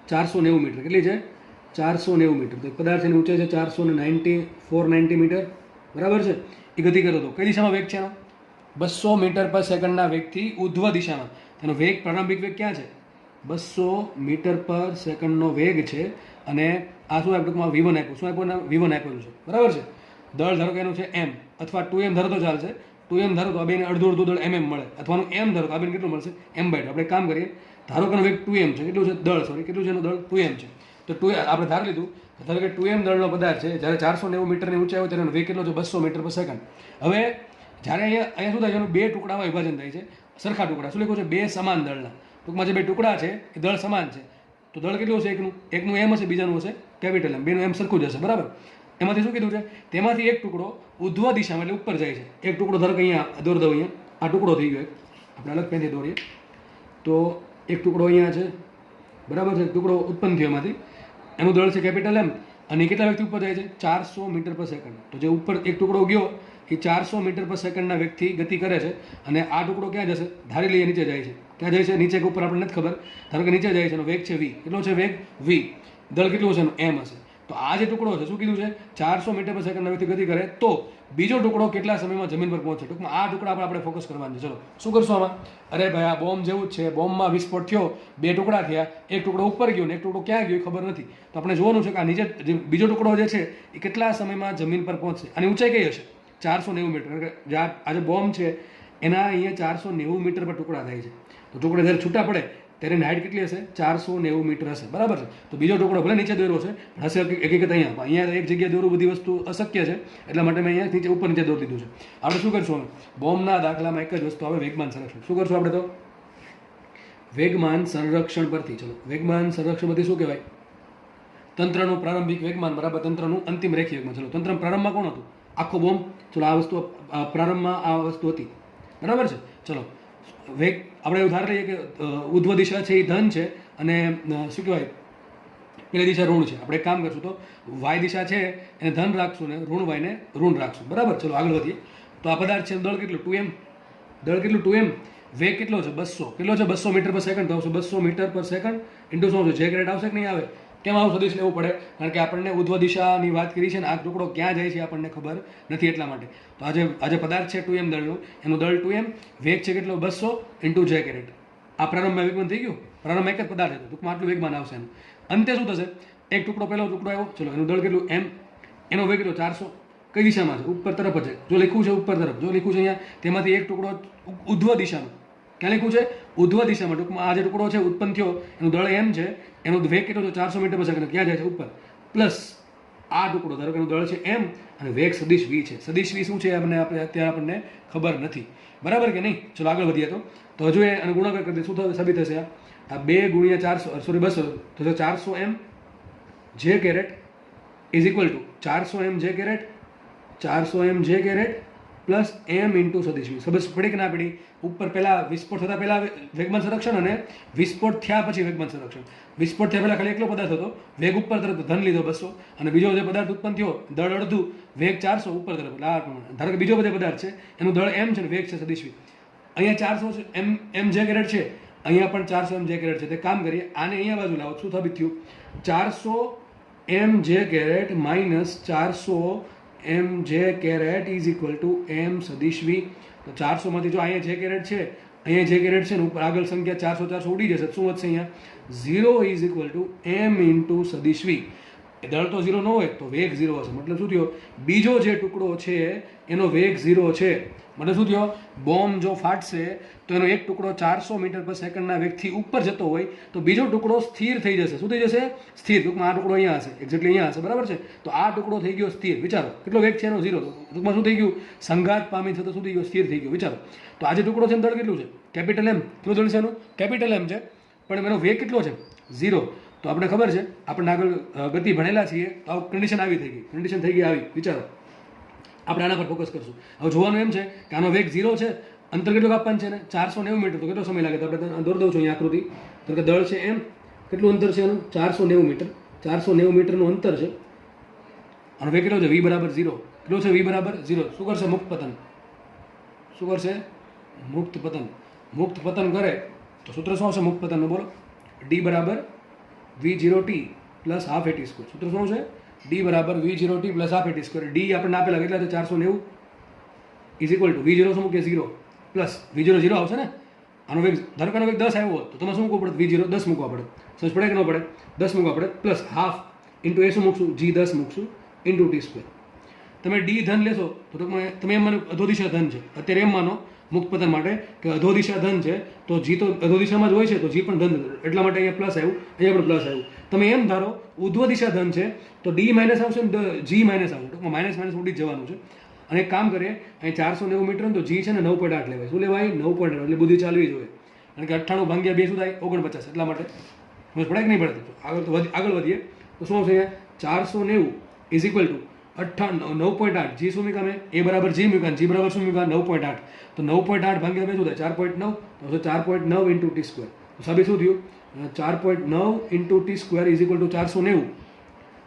490 મીટર. કેટલી છે? 490 મીટર. તો એક પદાર્થની ઊંચાઈ છે 490 મીટર, બરાબર છે. એ ગતિ કરતો હતો. કઈ દિશામાં વેગ છે એનો? 200 મીટર પર સેકન્ડના વેગથી ઉધ્વ દિશામાં. તેનો વેગ, પ્રારંભિક વેગ ક્યાં છે? 200 મીટર પર સેકન્ડનો વેગ છે. અને આ શું આપ્યું? ટૂંકમાં v1 આપ્યું. શું આપ્યું? v1 આપેલું છે, બરાબર છે. દળ ધારો કે એનું છે m અથવા 2m ધારો તો ચાલશે. 2m ધારો તો આ બેને અડધું અડધું દળ mm મળે, અથવા m ધારો તો આ બેને કેટલું મળશે m/2. આપણે કામ કરીએ, ધારો કે વેગ 2m છે, કેટલું છે દળ, કેટલું છે એનું દળ 2m છે. તો આપણે ધારી લીધું, ધારો કે 2m દળનો પદાર્થ છે, જ્યારે 490 મીટરની ઊંચાઈ હોય ત્યારે વેગ કેટલો છે 200 મીટર પર સેકન્ડ. હવે જ્યારે અહીંયા શું થાય છે, એનું બે ટુકડામાં વિભાજન થાય છે, સરખા ટુકડા. શું લખ્યું છે, બે સમાન દળના. ટૂંકમાં જે બે ટુકડા છે એ દળ સમાન છે, તો દળ કેટલું હશે, એકનું m હશે, બીજાનું હશે કેપિટલ M. બેનું m સરખું જ હશે, બરાબર. એમાંથી શું કીધું છે, તેમાંથી એક ટુકડો ઉધ્વ દિશામાં એટલે ઉપર જાય છે. એક ટુકડો ધારો કે અહીંયા દોર દો, અહીંયા આ ટુકડો થઈ ગયો, આપણે અલગ પેનથી દોરીએ તો એક ટુકડો અહીંયા છે, બરાબર છે, ટુકડો ઉત્પન્ન થયો એમાંથી, એનું દળ છે કેપિટલ M, અને કેટલા વેગથી ઉપર જાય છે 400 મીટર પર સેકન્ડ. તો જે ઉપર એક ટુકડો ગયો એ 400 મીટર પર સેકન્ડના વેગથી ગતિ કરે છે, અને આ ટુકડો ક્યાં જશે, ધારી લઈએ નીચે જાય છે. ક્યાં જાય છે, નીચે કે ઉપર આપણને નથી ખબર, ધારો કે નીચે જાય છે, એનો વેગ છે v. કેટલો છે વેગ v, દળ કેટલું છે એનું m હશે. તો આ જે ટુકડો છે શું કીધું છે 400 મીટર પર સેકન્ડના વેગથી ગતિ કરે, તો બીજો ટુકડો કેટલા સમયમાં જમીન પર પહોંચે. ટૂંકમાં આ ટુકડા પર આપણે ફોકસ કરવાનું છે. ચલો શું કરશું આમાં, અરે ભાઈ આ બોમ્બ જેવું જ છે, બોમ્બમાં વિસ્ફોટ થયો, બે ટુકડા થયા, એક ટુકડો ઉપર ગયો ને એક ટુકડો ક્યાં ગયો એ ખબર નથી. તો આપણે જોવાનું છે કે આ નીચે બીજો ટુકડો જે છે એ કેટલા સમયમાં જમીન પર પહોંચશે. આની ઊંચાઈ કઈ હશે 490 મીટર, કારણ કે આ જે બોમ્બ છે એના અહીંયા 490 મીટર પર ટુકડા થાય છે. તો ટુકડા જ્યારે છૂટા પડે ત્યારે એની હાઇટ કેટલી હશે 490 મીટર હશે, બરાબર છે. તો બીજો ટુકડો ભલે નીચે દોર્યો છે, હશે હકીકત અહીંયા એક જગ્યાએ દોરવું બધી વસ્તુ અશક્ય છે, એટલા માટે મેં અહીંયા નીચે ઉપર નીચે દોરી દીધું છે. આપણે શું કરશું, હવે બોમ્બના દાખલામાં એક જ વસ્તુ આવે, વેગમાન સંરક્ષણ. શું કરશું આપણે, તો વેગમાન સંરક્ષણ પરથી, ચલો વેગમાન સંરક્ષણ પરથી શું કહેવાય, તંત્રનું પ્રારંભિક વેગમાન બરાબર તંત્રનું અંતિમ રેખીય વેગમાન. ચલો તંત્ર પ્રારંભમાં કોણ હતું, આખો બોમ્બ. ચલો આ વસ્તુ પ્રારંભમાં આ વસ્તુ હતી, બરાબર છે. ચલો વેગ આપણે એવું ધારી લઈએ કે ઉધ્વ દિશા છે એ ધન છે, અને શું કહેવાય પેલી દિશા ઋણ છે. આપણે એક કામ કરશું, તો વાય દિશા છે એને ધન રાખશું ને ઋણ વાયને ઋણ રાખશું, બરાબર. ચલો આગળ વધીએ. તો આ પદાર્થ છે દળ કેટલું 2m, દળ કેટલું 2m, વેગ કેટલો છે 200, કેટલો છે 200 મીટર પર સેકન્ડ. તો આવશે 200 મીટર પર સેકન્ડ ઇન્ટુ શું આવશે, જે ગ્રેડ આવશે કે નહીં આવે, કેમ આવું સદીશ લેવું પડે, કારણ કે આપણને ઉધ્વ દિશાની વાત કરી છે ને આ ટુકડો ક્યાં જાય છે આપણને ખબર નથી, એટલા માટે. તો આજે પદાર્થ છે 2m દળનું, એનું દળ 2m, વેગ છે કેટલો 200 ઇન્ટુ જે કેરેટ. આ પ્રારંભમાં વેગમાન થઈ ગયું, પ્રારંભમાં એક જ પદાર્થ હતો, ટૂંકમાં આટલું વેગમાન આવશે એનું. અંતે શું થશે, એક ટુકડો પહેલો ટુકડો આવ્યો, ચલો એનું દળ કેટલું m, એનો વેગ કેટલો 400, કઈ દિશામાં છે, ઉપર તરફ છે. જો લખ્યું છે ઉપર તરફ, જો લખ્યું છે અહીંયા, તેમાંથી એક ટુકડો ઉધ્વ દિશામાં, ક્યાં લખ્યું છે ઉધ્વ દિશામાં. ટૂંકમાં આ જે ટુકડો છે ઉત્પન્ન થયો, એનું દળ m છે, એનો વેગ કેટલો છે 400 મીટર પર સેકન્ડ, ક્યાં જાય છે ઉપર, પ્લસ આ ટુકડો ધારો કે એનું દળ છે m, અને વેગ સદિશ v છે. સદિશ v શું છે આપણે અત્યારે આપણને ખબર નથી, બરાબર કે નહીં. ચલો આગળ વધીએ. તો હજુ એ ગુણાકાર કરી દે, શું સાબિત થશે, આ 2 ગુણ્યા 400 સોરી 200, તો 400m જે caret is equal two 400m જે કેરેટ, 400m જે કેરેટ પ્લસ m ઇન્ટુ સદિશ v. સમજ પડી કે ના પડી, ઉપર પહેલા વિસ્ફોટ થતા પહેલા વેગમાન સંરક્ષણ અને વિસ્ફોટ થયા પછી વેગમાન સંરક્ષણ. વિસ્ફોટ થયા પહેલા ખાલી એકલો પદાર્થ હતો, વેગ ઉપર તરફ ધન લીધો 200, અને બીજો જે પદાર્થ ઉત્પન્ન થયો દળ અડધું, વેગ 400 ઉપર તરફ. ધારો કે બીજો બધો પદાર્થ છે એનું દળ m છે ને વેગ છે સદિશ v. અહીંયા 400 m જે કેરેટ છે, અહીંયા પણ 400m જે કેરેટ છે. તે કામ કરીએ, આને અહીંયા બાજુ લાવો, શું સાબિત થયું, 400m જે કેરેટ માઇનસ 400m જે caret is equal to m સદિશ v. તો 400 માંથી જો અહીંયા જે કેરેટ છે, અહીંયા જે કેરેટ છે ને ઉપર આગળ સંખ્યા 400 ઉડી જશે, શું વધશે અહીંયા 0 is equal to m into સદિશ v. દળ તો 0 ન હોય તો વેગ 0 હશે, મતલબ શું થયો, બીજો જે ટુકડો છે એનો વેગ 0 છે. મતલબ શું થયો, બોમ્બ જો ફાટશે તો એનો એક ટુકડો 400 મીટર પર સેકન્ડના વેગથી ઉપર જતો હોય તો બીજો ટુકડો સ્થિર થઈ જશે. શું થઈ જશે, સ્થિર. ટૂંકમાં આ ટુકડો અહીંયા હશે, એક્ઝેક્ટલી અહીંયા હશે, બરાબર છે. તો આ ટુકડો થઈ ગયો સ્થિર. વિચારો કેટલો વેગ છે એનો 0. ટૂંકમાં શું થઈ ગયું, સંઘાત પામી થતો શું થઈ ગયો, સ્થિર થઈ ગયો. વિચારો તો આ જે ટુકડો છે એનું દળ કેટલું છે, કેપિટલ M. કેટલું દળ છે એનું, કેપિટલ M છે, પણ એનો વેગ કેટલો છે 0. તો આપણે ખબર છે, આપણે આગળ ગતિ ભણેલા છીએ, તો આ કન્ડિશન આવી થઈ ગઈ, કન્ડિશન થઈ ગઈ આવી. વિચારો આપણે આના પર ફોકસ કરશું. હવે જોવાનું એમ છે કે આનો વેગ 0 છે, અંતર કેટલું કાપવાનું છે ને 490 મીટર. તો કેટલો સમય લાગે, તો આપણે દોર દઉં છું અહીંયા આકૃતિ. તો કે દળ છે m, કેટલું અંતર છે એનું 490 મીટર, 490 મીટરનું અંતર છે, અને વેગ કેટલો છે v બરાબર 0. કેટલો છે v બરાબર 0. શું કરશે, મુક્ત પતન. શું કરશે, મુક્ત પતન. મુક્ત પતન કરે તો સૂત્ર શું આવશે મુક્ત પતનનું, બોલો, d બરાબર v0t plus half at square. સૂત્ર શું છે, d બરાબર v0t plus half at square. d આપણને આપેલા કેટલા છે 490 ઇઝ ઇક્વલ ટુ v0 શું મૂકીએ 0 પ્લસ v0 0 આવશે ને. આનો વેગ ધારો કે આનો વેગ 10 આવ્યો હોત તો તમે શું મૂકવું પડે, v0 10 મૂકવા પડે. સમજ પડે કે ન પડે, 10 મૂકવા પડે, પ્લસ હાફ ઇન્ટુ એ શું મૂકશું, g10 મૂકશું ઇન્ટુ t સ્ક્વેર. તમે ડી ધન લેશો તો તમે એમ માનો અધોદિશા ધન છે. અત્યારે એમ માનો મુક્ત પતન માટે કે અધોદિશા ધન છે તો જી તો અધોદિશામાં જ હોય છે, તો જી પણ ધન, એટલા માટે અહીંયા પ્લસ આવ્યું, અહીંયા પણ પ્લસ આવ્યું. તમે એમ ધારો ઉધ્વ દિશા ધન છે તો ડી માઇનસ આવશે ને જી માઇનસ આવશે, ટૂંકમાં માઇનસ માઇનસ ઉડી જ જવાનું છે. અને એક કામ કરીએ, અહીં 490 મીટર તો જી છે ને 9.8 લેવાય. શું લેવાય? 9.8. એટલે બુદ્ધિ ચાલવી જોઈએ. કારણ કે 98 ભાગ્યા 2 શું થાય? 49. એટલા માટે સમજ પડે કે નહીં પડે? આગળ વધીએ તો શું આવશે? 490 ઇઝ ઇક્વલ ટુ 9.8. જી શું મૂક્યા મેં? એ બરાબર જી મૂક્યા, જી બરાબર શું મૂક્યા? 9.8. તો 9.8 ભાગ્યા 2 શું થાય? 4.9. તો 4.9 ઇન્ટુ ટી સ્ક્વેર. તો સાબિત શું થયું? 4.9 into T square is equal two 490.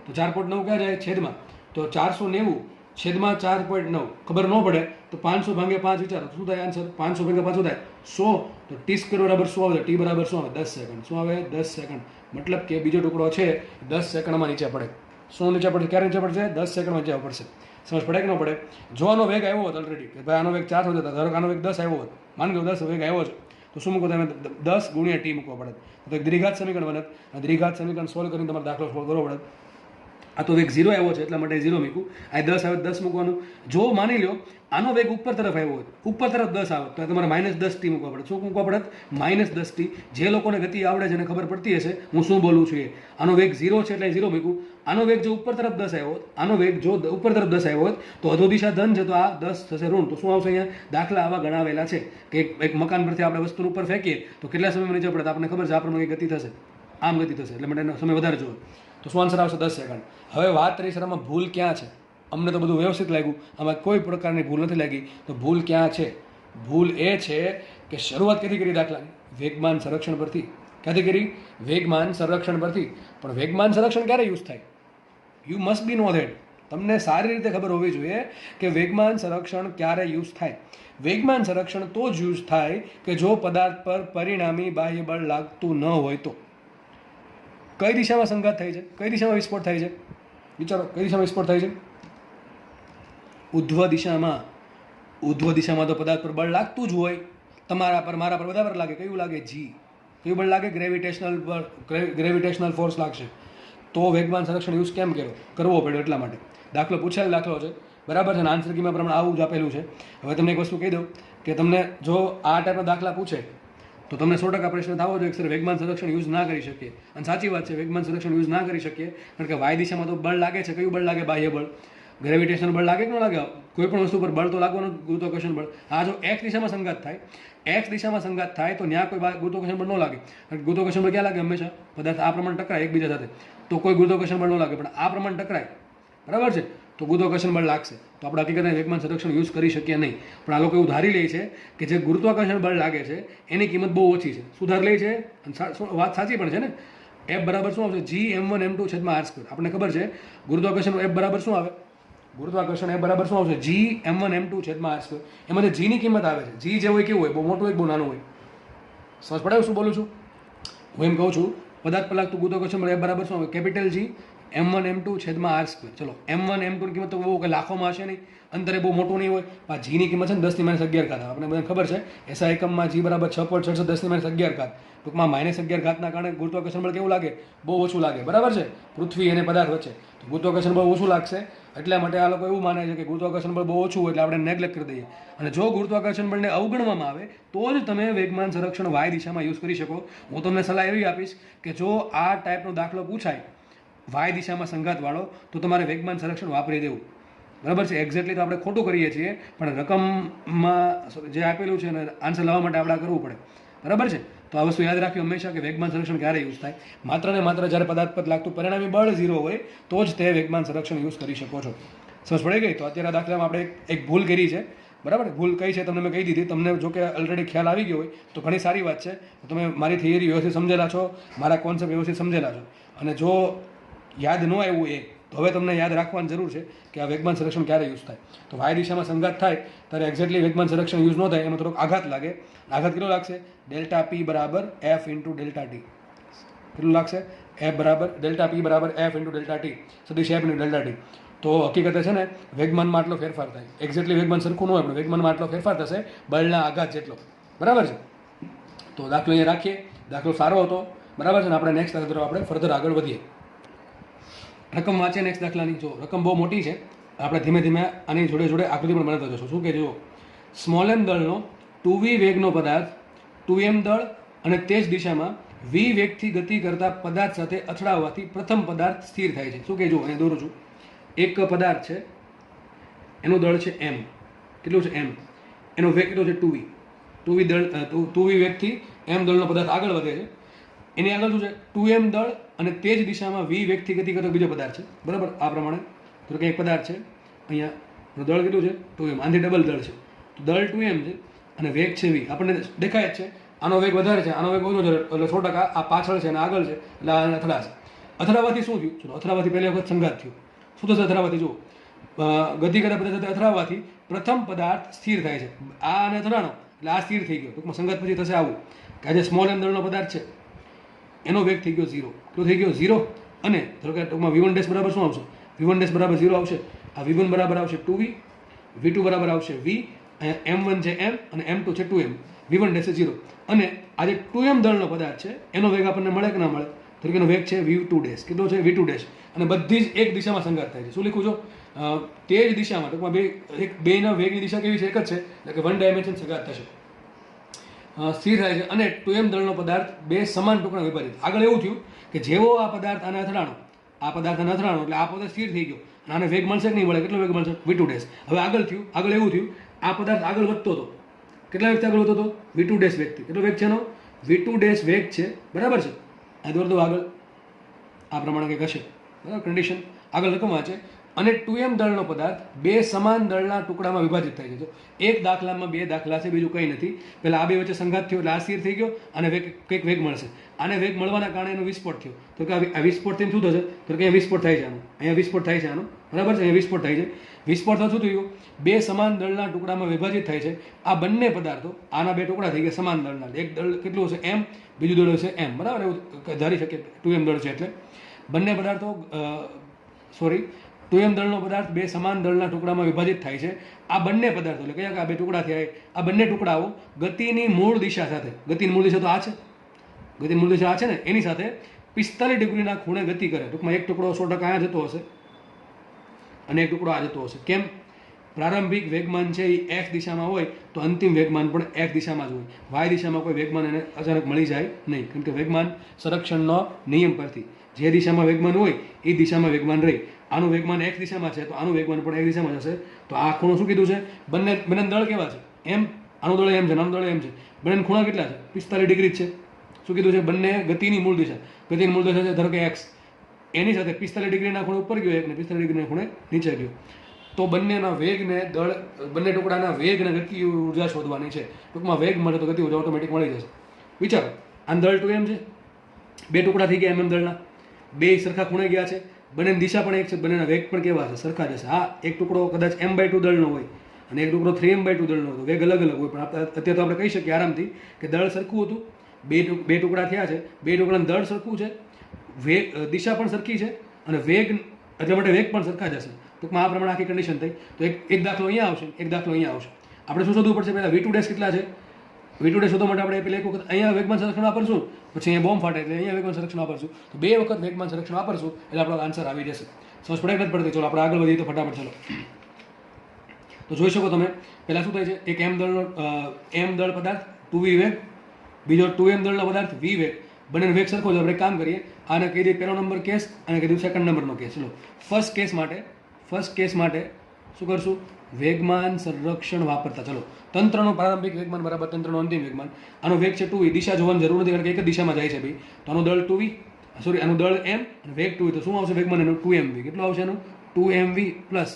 તો 4.9 ક્યાં જાય? છેદમાં. તો 490 છેદમાં 4.9 ખબર ન પડે તો 500 ભાગ્યા 5 વિચારો શું થાય આન્સર? 500 ભાગ્યા 5 શું થાય? 100. તો ટી સ્ક્વેર બરાબર શું આવે? ટી બરાબર શું આવે? 10 સેકન્ડ. શું આવે? 10 સેકન્ડ. મતલબ કે બીજો ટુકડો છે 10 સેકન્ડમાં નીચે પડે. શું નીચે પડશે? ક્યારે નીચે પડશે? 10 સેકન્ડમાં નીચે પડશે. સમજ પડે કે ન પડે? જો આનો વેગ આવ્યો હોત ઓલરેડી કે ભાઈ આનો વેગ 4 હતો, ધારો કે આનો વેગ 10 આવ્યો હોત, માની લો 10 વેગ આવ્યો છે, તો શું મૂકો તમે? 10 ગુણ્યા ટી મૂકવા પડે. તો એક દ્વિઘાત સમીકરણ બને. દ્વિઘાત સમીકરણ સોલ્વ કરીને તમારે દાખલો સોલ્વ કરવો પડે. આ તો વેગ 0 આવ્યો છે એટલા માટે 0 મૂકું. આ 10 આવે 10 મૂકવાનું. જો માની લો આનો વેગ ઉપર તરફ આવ્યો હોય, ઉપર તરફ 10 આવે તો તમારે -10 ટી મૂકવા પડે. શું મૂકવા પડે? -10 ટી. જે લોકોને ગતિ આવડે છે એને ખબર પડતી હશે હું શું બોલું છું એ. આનો વેગ 0 છે એટલે 0 મૂકું. આનો વેગ જો ઉપર તરફ 10 આવ્યો હોત, આનો વેગ જો ઉપર તરફ 10 આવ્યો હોત તો અધોદિશા ધન છે તો આ 10 થશે ઋણ. તો શું આવશે? અહીંયા દાખલા આવા ગણાવેલા છે કે એક મકાન પરથી આપણે વસ્તુનું ઉપર ફેંકીએ તો કેટલા સમયમાં નીચે પડે? આપણને ખબર છે આ પ્રમાણે ગતિ થશે, આમ ગતિ થશે, એટલે માટે એનો સમય વધારે જોઈએ. તો શું આન્સર આવશે? 10 સેકન્ડ. હવે વાત રહી સર આમાં ભૂલ ક્યાં છે? અમને તો બધું વ્યવસ્થિત લાગ્યું, આમાં કોઈ પ્રકારની ભૂલ નથી લાગી. તો ભૂલ ક્યાં છે? ભૂલ એ છે કે શરૂઆત ક્યાંથી કરી દાખલાની? વેગમાન સંરક્ષણ પરથી. ક્યાંથી કરી? વેગમાન સંરક્ષણ પરથી. પણ વેગમાન સંરક્ષણ ક્યારે યુઝ થાય? You must be know that. તમને સારી રીતે ખબર હોવી જોઈએ કે વેગમાન સંરક્ષણ ક્યારે યુઝ થાય. વેગમાન સંરક્ષણ તો જ યુઝ થાય કે જો પદાર્થ પર પરિણામી બાહ્ય બળ લાગતું ન હોય તો. કઈ દિશામાં સંઘાત થાય છે? કઈ દિશામાં વિસ્ફોટ થાય છે? વિચારો, કઈ દિશામાં વિસ્ફોટ થાય છે? ઉધ્વ દિશામાં. ઉધ્વ દિશામાં તો પદાર્થ પર બળ લાગતું જ હોય. તમારા પર, મારા પર, બધા પર લાગે. કયું લાગે? જી. કયું બળ લાગે? ગ્રેવિટેશનલ ફોર્સ લાગશે. તો વેગમાન સંરક્ષણ યુઝ કેમ કરવો પડ્યો? એટલા માટે. દાખલો પૂછેલ દાખલો છે, બરાબર છે ને? આન્સર કીમાં પ્રમાણે આવું જ આપેલું છે. હવે તમને એક વસ્તુ કહી દઉં કે તમને જો આ ટાઈપના દાખલા પૂછે તો તમને 100% પ્રશ્ન થવો જોઈએ કે સર વેગમાન સંરક્ષણ યુઝ ના કરી શકીએ. અને સાચી વાત છે, વેગમાન સંરક્ષણ યુઝ ના કરી શકીએ કારણ કે વાય દિશામાં તો બળ લાગે છે. કયું બળ લાગે? બાહ્ય બળ. ગ્રેવિટેશનલ બળ લાગે કે ન લાગે? કોઈ પણ વસ્તુ પર બળ તો લાગવાનું, ગુરુત્વાકર્ષણ બળ. આ જો એક્સ દિશામાં સંઘાત થાય, એક્સ દિશામાં સંઘાત થાય તો ત્યાં કોઈ ગુરુત્વાકર્ષણ બળ ન લાગે. ગુરુત્વાકર્ષણ બળ ક્યાં લાગે? હંમેશા પદાર્થ આ પ્રમાણે ટકરાય એકબીજા સાથે તો કોઈ ગુરુત્વાકર્ષણ બળ ન લાગે. પણ આ પ્રમાણે ટકરાય, બરાબર છે, તો ગુરુત્વાકર્ષણ બળ લાગશે. તો આપણે હકીકતમાં વેગમાન સંરક્ષણ યુઝ કરી શકીએ નહીં. પણ આ લોકો એવું ધારી લે છે કે જે ગુરુત્વાકર્ષણ બળ લાગે છે એની કિંમત બહુ ઓછી છે. શું ધાર લે છે? વાત સાચી પણ છે ને. એફ બરાબર શું આવશે? જી m1 m2 છેદમાં r સ્ક્વેર. આપણને ખબર છે ગુરુત્વાકર્ષણ એફ બરાબર શું આવે? ગુરુત્વાકર્ષણ એફ બરાબર શું આવશે? જી m1 m2 છેદમાં r સ્ક્વેર. એમાં જે જીની કિંમત આવે છે, જી જે હોય કેવું હોય? બહુ મોટું હોય, બહુ નાનું હોય? સમજ પડે શું બોલું છું? હું એમ કહું છું પદાર્થ પર લાગતું ગુરુત્વાકર્ષણ બળ એફ બરાબર શું આવે? કેપિટલ જી m1 m2 છેદમાં r સ્ક્વેર. ચલો m1 m2 ની કિંમત તો બહુ કે લાખોમાં હશે નહીં, અંતરે બહુ મોટું નહીં હોય. આ જીની કિંમત છે ને 10⁻11 ઘાત. આપણે બધાને ખબર છે એસઆઈ એકમમાં જી બરાબર 6.67 10⁻11 ઘાત. ટૂંકમાં -11 ઘાતના કારણે ગુરુત્વાકર્ષણ બળ કેવું લાગે? બહુ ઓછું લાગે, બરાબર છે, પૃથ્વી અને પદાર્થ વચ્ચે. તો ગુરુત્વાકર્ષણ બળ ઓછું લાગશે એટલા માટે આ લોકો એવું માને છે કે ગુરુત્વાકર્ષણ બળ બહુ ઓછું હોય એટલે આપણે નેગ્લેક્ટ કરી દઈએ. અને જો ગુરુત્વાકર્ષણ બળને અવગણવામાં આવે તો જ તમે વેગમાન સંરક્ષણ વાય દિશામાં યુઝ કરી શકો. હું તમને સલાહ એવી આપીશ કે જો આ ટાઈપનો દાખલો પૂછાય વાય દિશામાં સંઘાતવાળો તો તમારે વેગમાન સંરક્ષણ વાપરી દેવું, બરાબર છે. એક્ઝેક્ટલી તો આપણે ખોટું કરીએ છીએ પણ રકમમાં જે આપેલું છે ને આન્સર લાવવા માટે આપણે કરવું પડે, બરાબર છે. તો આ વસ્તુ યાદ રાખવી હંમેશા કે વેગમાન સંરક્ષણ ક્યારે યુઝ થાય? માત્ર ને માત્ર જ્યારે પદાર્થ પર લાગતું પરિણામી બળ 0 હોય તો જ તે વેગમાન સંરક્ષણ યુઝ કરી શકો છો. સમજ પડી ગઈ? તો અત્યારે આ દાખલામાં આપણે એક ભૂલ કરી છે, બરાબર. ભૂલ કઈ છે તમને મેં કહી દીધી. તમને જો કે ઓલરેડી ખ્યાલ આવી ગયો હોય તો ઘણી સારી વાત છે. તમે મારી થિયરી વ્યવસ્થિત સમજેલા છો, મારા કોન્સેપ્ટ વ્યવસ્થિત સમજેલા છો. અને જો યાદ ન આવ્યું એ તો હવે તમને યાદ રાખવાની જરૂર છે કે આ વેગમાન સંરક્ષણ ક્યારે યુઝ થાય. તો વાય દિશામાં સંઘાત થાય ત્યારે એક્ઝેક્ટલી વેગમાન સંરક્ષણ યુઝ ન થાય, એમાં થોડોક આઘાત લાગે. આઘાત કેટલો લાગશે? ડેલ્ટા પી બરાબર એફ ઇન્ટુ ડેલ્ટા ટી. કેટલું લાગશે? એફ બરાબર ડેલ્ટા પી બરાબર એફ ઇન્ટુ ડેલ્ટા ટી, સદિશ એફ ઇન્ટુ ડેલ્ટા ટી. તો હકીકતે છે ને વેગમાનમાં આટલો ફેરફાર થાય. એક્ઝેક્ટલી વેગમાન સરખું ન હોય પણ વેગમાનમાં આટલો ફેરફાર થશે બળના આઘાત જેટલો, બરાબર છે. તો દાખલો અહીંયા રાખીએ. દાખલો સારો હતો, બરાબર છે ને. આપણે નેક્સ્ટ દાખલા તરફ આપણે ફર્ધર આગળ વધીએ. રકમ વાંચીએ નેક્સ્ટ દાખલાની. જો રકમ બહુ મોટી છે આપણે ધીમે ધીમે આની જોડે જોડે આકૃતિ પણ બનાવતા જશું. શું કે જુઓ, સ્મોલ એમ દળનો 2v વેગનો પદાર્થ 2m દળ અને તે જ દિશામાં v વેગથી ગતિ કરતા પદાર્થ સાથે અથડાવવાથી પ્રથમ પદાર્થ સ્થિર થાય છે. શું કે જુઓ, અહીંયા દોરું છું. એક પદાર્થ છે, એનું દળ છે m. કેટલું છે m? એનો વેગ કેટલો છે 2v. 2v વેગથી m દળનો પદાર્થ આગળ વધે છે. એની આગળ શું છે 2m દળ અને તે જ દિશામાં v વેગથી ગતિ કરતો બીજો પદાર્થ છે. બરાબર, આ પ્રમાણે તો કે એક પદાર્થ છે, અહીંયા દળ કેટલું છે 2m, આનાથી ડબલ દળ છે, તો દળ 2m છે અને વેગ છે v. આપણને દેખાય જ છે આનો વેગ વધારે છે, આનો વેગ ઓછો છે, એટલે 100% આ પાછળ છે અને આગળ છે, એટલે આ અથડાશે. અથડાવવાથી શું થયું? ચલો, અથડાવવાથી પહેલી વખત સંઘાત થયું. શું થશે અથડાવવાથી? જુઓ, ગતિ કરતા પદાર્થ સાથે અથડાવવાથી પ્રથમ પદાર્થ સ્થિર થાય છે. આ અને અથડાણો એટલે આ સ્થિર થઈ ગયો. ટૂંકમાં સંઘાત પછી થશે આવું કે આજે સ્મોલ એમ દળનો પદાર્થ છે, એનો વેગ થઈ ગયો 0. કેટલો થઈ ગયો? 0. અને ધારો કે ટૂંકમાં v1 ડેશ બરાબર શું આવશે? v1 ડેશ બરાબર 0 આવશે. આ v1 બરાબર આવશે 2v, v2 બરાબર આવશે v, અહીંયા m1 છે m અને m2 છે 2m, v1 ડેશ 0. અને આ જે 2m દળનો પદાર્થ છે એનો વેગ આપણને મળે કે ના મળે? તો કે એનો વેગ છે v2 ડેશ. કેટલો છે? v2 dash. અને બધી જ એક દિશામાં સંઘાત થાય છે. શું લખું છો? તે જ દિશામાં, ટૂંકમાં બેના વેગની દિશા કેવી છે? એક જ છે, એટલે કે 1 ડાયમેન્શન સંઘાત થશે, સ્થિર થાય છે. અને 2m દળનો પદાર્થ બે સમાન ટુકડા વિભાજિત. આગળ એવું થયું કે જેવો આ પદાર્થ આને અથડાણો, આ પદાર્થ આને અથડાણો એટલે આ પદાર્થ સ્થિર થઈ ગયો અને આને વેગ મળશે કે નહીં મળે? કેટલો વેગ મળશે? v2 dash. હવે આગળ એવું થયું, આ પદાર્થ આગળ વધતો હતો. કેટલા વેગથી આગળ વધતો હતો? v2 dash વેગથી. કેટલો વેગ છે એનો? v2 ડેશ વેગ છે. બરાબર છે, આ દોર દો આગળ, આ પ્રમાણે કંઈક હશે. બરાબર, કન્ડિશન આગળ રકમમાં છે. અને 2m દળનો પદાર્થ બે સમાન દળના ટુકડામાં વિભાજિત થાય છે. એક દાખલામાં બે દાખલા છે, બીજું કંઈ નથી. પહેલાં આ બે વચ્ચે સંઘાત થયો એટલે આ સ્થિર થઈ ગયો અને કંઈક વેગ મળશે. આને વેગ મળવાના કારણે એનો વિસ્ફોટ થયો. તો કે આ વિસ્ફોટથી શું થશે? તો કે અહીંયા વિસ્ફોટ થાય છે આનો, અહીંયા વિસ્ફોટ થાય છે આનો. બરાબર છે, અહીંયા વિસ્ફોટ થાય છે. વિસ્ફોટ શું થયું? બે સમાન દળના ટુકડામાં વિભાજિત થાય છે. આ બંને પદાર્થો, આના બે ટુકડા થઈ ગયા સમાન દળના. એક દળ કેટલું હશે? m, બીજું દળ હશે m. બરાબર, એવું ધારી શકીએ 2m દળ છે એટલે બંને પદાર્થો 2m દળનો પદાર્થ બે સમાન દળના ટુકડામાં વિભાજિત થાય છે. આ બંને પદાર્થો એટલે કયા? આ બે ટુકડા થયા, આ બંને ટુકડાઓ ગતિની મૂળ દિશા સાથે, ગતિની મૂળ દિશા તો આ છે, ગતિની મૂળ દિશા આ છે ને, એની સાથે 45 ડિગ્રીના ખૂણે ગતિ કરે. ટૂંકમાં એક ટુકડો 100% આ જતો હશે અને એક ટુકડો આ જતો હશે. કેમ? પ્રારંભિક વેગમાન છે એ x દિશામાં હોય તો અંતિમ વેગમાન પણ x દિશામાં જ હોય. y દિશામાં કોઈ વેગમાન એને અચાનક મળી જાય નહીં, કેમ કે વેગમાન સંરક્ષણનો નિયમ પરથી જે દિશામાં વેગમાન હોય એ દિશામાં વેગમાન રહે. આનું વેગમાન x દિશામાં છે તો આનું વેગમાન પણ x દિશામાં જશે. તો આ ખૂણો શું કીધું છે? બંને દળ કેવા છે? m. આનું દળ m છે, આનું દળ m છે. બંને ખૂણા કેટલા છે? 45 ડિગ્રી છે. શું કીધું છે? બંને ગતિની મૂળ દિશા, ગતિની મૂળ દિશા છે ધારો કે x, એની સાથે 45 ડિગ્રીના ખૂણે ઉપર ગયો, એકને 45 ડિગ્રીના ખૂણે નીચે ગયો. તો બંનેના વેગને દળ, બંને ટુકડાના વેગને ગતિ ઉર્જા શોધવાની છે. ટૂંકમાં વેગ મળે તો ગતિ ઉર્જા ઓટોમેટિક મળી જશે. વિચારો, આ દળ 2m છે, બે ટુકડા થઈ ગયા mm દળના, બે સરખા ખૂણે ગયા છે, બંનેની દિશા પણ એક છે, બંનેના વેગ પણ કેવા છે? સરખા જશે. હા, એક ટુકડો કદાચ m/2 દળનો હોય અને એક ટુકડો 3m/2 દળનો હોય તો વેગ અલગ અલગ હોય, પણ અત્યારે તો આપણે કહી શકીએ આરામથી કે દળ સરખું હતું, બે ટુકડા થયા છે, બે ટુકડાનું દળ સરખું છે, વેગ દિશા પણ સરખી છે અને વેગ એટલા માટે વેગ પણ સરખા જશે. ટૂંકમાં આ પ્રમાણે આખી કન્ડિશન થઈ. તો એક દાખલો અહીંયા આવશે, એક દાખલો અહીંયા આવશે. આપણે શું શોધવું પડશે? પહેલાં v2 ડેશ કેટલા છે? v2 ડેશ શોધવા માટે આપણે પહેલાં એક વખત અહીંયા વેગમાન સંરક્ષણ વાપરશું, પછી અહીંયા બોમ્બ ફાટે એટલે અહીંયા વેગમાન સંરક્ષણ વાપરશું. તો બે વખત વેગમાન સંરક્ષણ વાપરશું એટલે આપણો આન્સર આવી જશે. સમજ પડે નથી પડતી? ચલો આપણે આગળ વધીએ તો ફટાફટ. ચલો, તો જોઈ શકો તમે, પહેલાં શું થાય છે? એક m દળ પદાર્થ 2v વેગ, બીજો 2m દળનો પદાર્થ v વેગ, બંનેનો વેગ સરખો છે. આપણે કામ કરીએ, આને કહી દઈએ પહેલો નંબર કેસ અને કહી દઉં સેકન્ડ નંબરનો કેસ. ચલો, ફર્સ્ટ કેસ માટે શું કરશું? વેગમાન સંરક્ષણ વાપરતા. ચલો, તંત્રનો પ્રારંભિક વેગમાન બરાબર તંત્રનો અંતિમ વેગમાન. આનો વેગ છે 2v, દિશા જોવાની જરૂર નથી કારણ કે એક જ દિશામાં જાય છે ભાઈ. તો આનું દળ 2v, આનું દળ m અને વેગ 2v, તો શું આવશે વેગમાન એનું? 2mv. કેટલું આવશે એનું? 2mv પ્લસ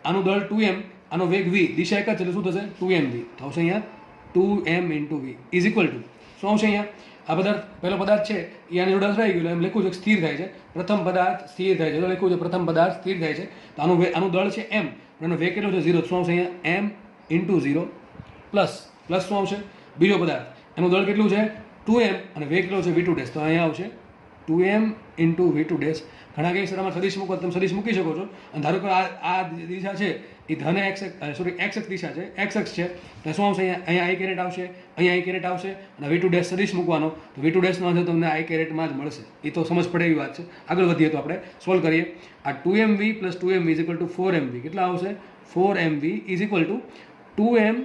આનું દળ 2m, આનો વેગ v, દિશા એક જ છે એટલે શું થશે? 2mv. તો આવશે અહીંયા 2m × v is equal to શું આવશે? અહીંયા આ પદાર્થ, પહેલો પદાર્થ છે એ આની જોડે અથડાઈ ગયો, એમ લખ્યું છે સ્થિર થાય છે. પ્રથમ પદાર્થ સ્થિર થાય છે, તો લખ્યું છે પ્રથમ પદાર્થ સ્થિર થાય છે. તો આનું દળ છે m, એનો વેગ કેટલો છે? 0. શું આવશે અહીંયા? m × 0 પ્લસ શું આવશે? બીજો પદાર્થ, એનું દળ કેટલું છે? 2m અને વેગ કેટલો છે? v2 dash. તો અહીંયા આવશે 2m ઇન્ટુ v2 ડેશ. ઘણા કેસ આમાં સદિશ મૂકો તમે સદિશ મૂકી શકો છો. અને ધારો કે આ દિશા છે એ ધન એક્સ દિશા છે, એક્સ છે, તો શું આવશે? અહીંયા આઈ કેરેટ આવશે, અહીંયા આઈ કેરેટ આવશે, અને v2 ડેશ સદિશ મૂકવાનો, તો v2 ડેશનો આન્સર તમને આઈ કેરેટમાં જ મળશે. એ તો સમજ પડે એવી વાત છે. આગળ વધીએ તો આપણે સોલ્વ કરીએ. આ 2mv plus 2mv is equal two 4mv. કેટલા આવશે? 4mv is equal two 2m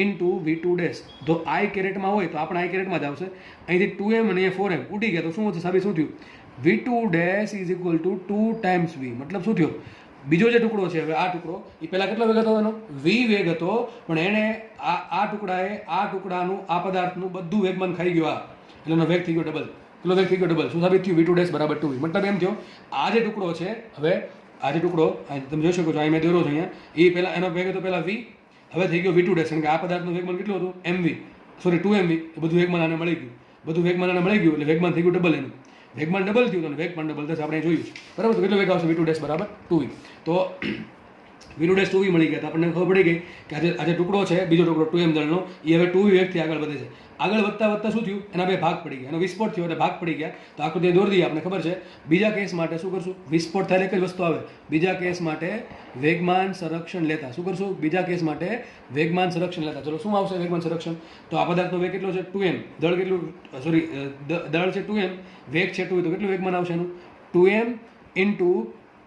into v2 dash. જો આઈ કેરેટમાં હોય તો આપણે આઈ કેરેટમાં જ આવશે. અહીંથી 2m અને અહીંયા 4m ઉડી ગયા, તો શું થશે? સાબિત શું થયું? v2 dash is equal two 2 times v. મતલબ શું થયો? બીજો જે ટુકડો છે, હવે આ ટુકડો, એ પહેલાં કેટલો વેગ હતો એનો? v વેગ હતો, પણ એણે આ ટુકડાએ આ ટુકડાનું આ પદાર્થનું બધું વેગમાન ખાઈ ગયો. આ એટલે એનો વેગ થઈ ગયો ડબલ. કેટલો વેગ થઈ ગયો? ડબલ. શું સાબિત થયું? v2 ડેશ બરાબર 2v. મતલબ એમ થયો આ જે ટુકડો છે, હવે આ જે ટુકડો તમે જોઈ શકો છો, અહીં મેં દોરો છો અહીંયા, એ પહેલાં એનો વેગ હતો પહેલાં v, હવે થઈ ગયો v2 ડેશ. કારણ કે આ પદાર્થનું વેગમાન કેટલું હતું? mv, sorry 2mv. એ બધું વેગમાન આને મળી ગયું, બધું વેગમાન આને મળી ગયું, એટલે વેગમાન થઈ ગયું ડબલ. એનું વેગમાન ડબલ થયું તો વેગ પણ ડબલ થશે. આપણે જોયું છે, બરાબર? તો કેટલો વેગ આવશે? v2 ડેશ બરાબર 2v. તો v2 ડેશ 2v મળી ગયા. તો આપણને ખબર પડી ગઈ કે આજે ટુકડો છે, બીજો ટુકડો 2m દળનો, એ હવે 2v વેગથી આગળ વધે છે. આગળ વધતા વધતા શું થયું? એના બે ભાગ પડી ગયા, એનો વિસ્ફોટ થયો એટલે ભાગ પડી ગયા. તો આકૃતિ દોરી દઈએ. આપણે ખબર છે બીજા કેસ માટે શું કરશું? વિસ્ફોટ થાય એક જ વસ્તુ આવે. બીજા કેસ માટે વેગમાન સંરક્ષણ લેતા શું કરશું? બીજા કેસ માટે વેગમાન સંરક્ષણ લેતા. ચલો શું આવશે વેગમાન સંરક્ષણ? તો આ પદાર્થનો વેગ કેટલો છે? 2m. દળ કેટલું? સોરી, દળ છે 2m, વેગ છે 2v. તો કેટલું વેગમાન આવશે એનું? 2m into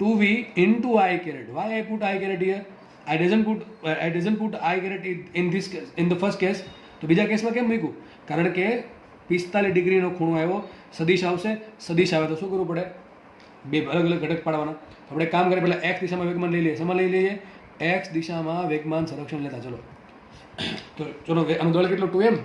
2v into I caret. Why I put I caret here? I doesn't put I caret in this case, in the first case. તો બીજા કેસમાં કેમ મૂક્યું? કારણ કે 45 ડિગ્રીનો ખૂણો આવ્યો, સદિશ આવશે, સદિશ આવે તો શું કરવું પડે? બે અલગ અલગ ઘટક પાડવાના. આપણે કામ કરીએ, પહેલાં x દિશામાં વેગમાન લઈ લઈએ. શેમાં લઈ લઈએ? x દિશામાં વેગમાન સંરક્ષણ લેતા. ચલો તો ચલો, આનું દળ કેટલો? 2m,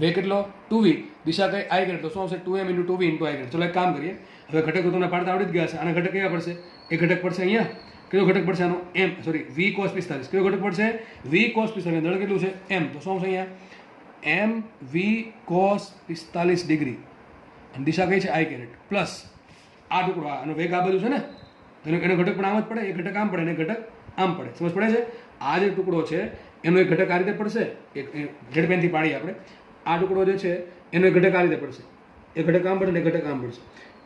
વેગ કેટલો? 2v, દિશા કઈ? I caret. તો શું આવશે? 2m into 2v into I caret. ચલો એક કામ કરીએ. હવે ઘટકો તમને પાડતા આવડી જ ગયા છે. આના ઘટક કેવા પડશે? એક ઘટક પડશે અહીંયા. કયો ઘટક પડશે આનો? m, sorry v cos 45. કયો ઘટક પડશે? v cos 45. દળ કેટલું છે? m. તો શું આવશે અહીંયા? m v cos 45 ડિગ્રી, અને દિશા કઈ છે? I caret, પ્લસ આ ટુકડો, આનો વેગ આ બધું છે ને, એનો ઘટક પણ આમ જ પડે. એક ઘટક આમ પડે અને એક ઘટક આમ પડે. સમજ પડે છે? આ જે ટુકડો છે એનો એક ઘટક આ રીતે પડશે. એક ઝેડ પેનથી પાડીએ આપણે. આ ટુકડો જે છે એનો એક ઘટક આ રીતે પડશે, એક ઘટક આમ પડે અને એક ઘટક આમ પડશે.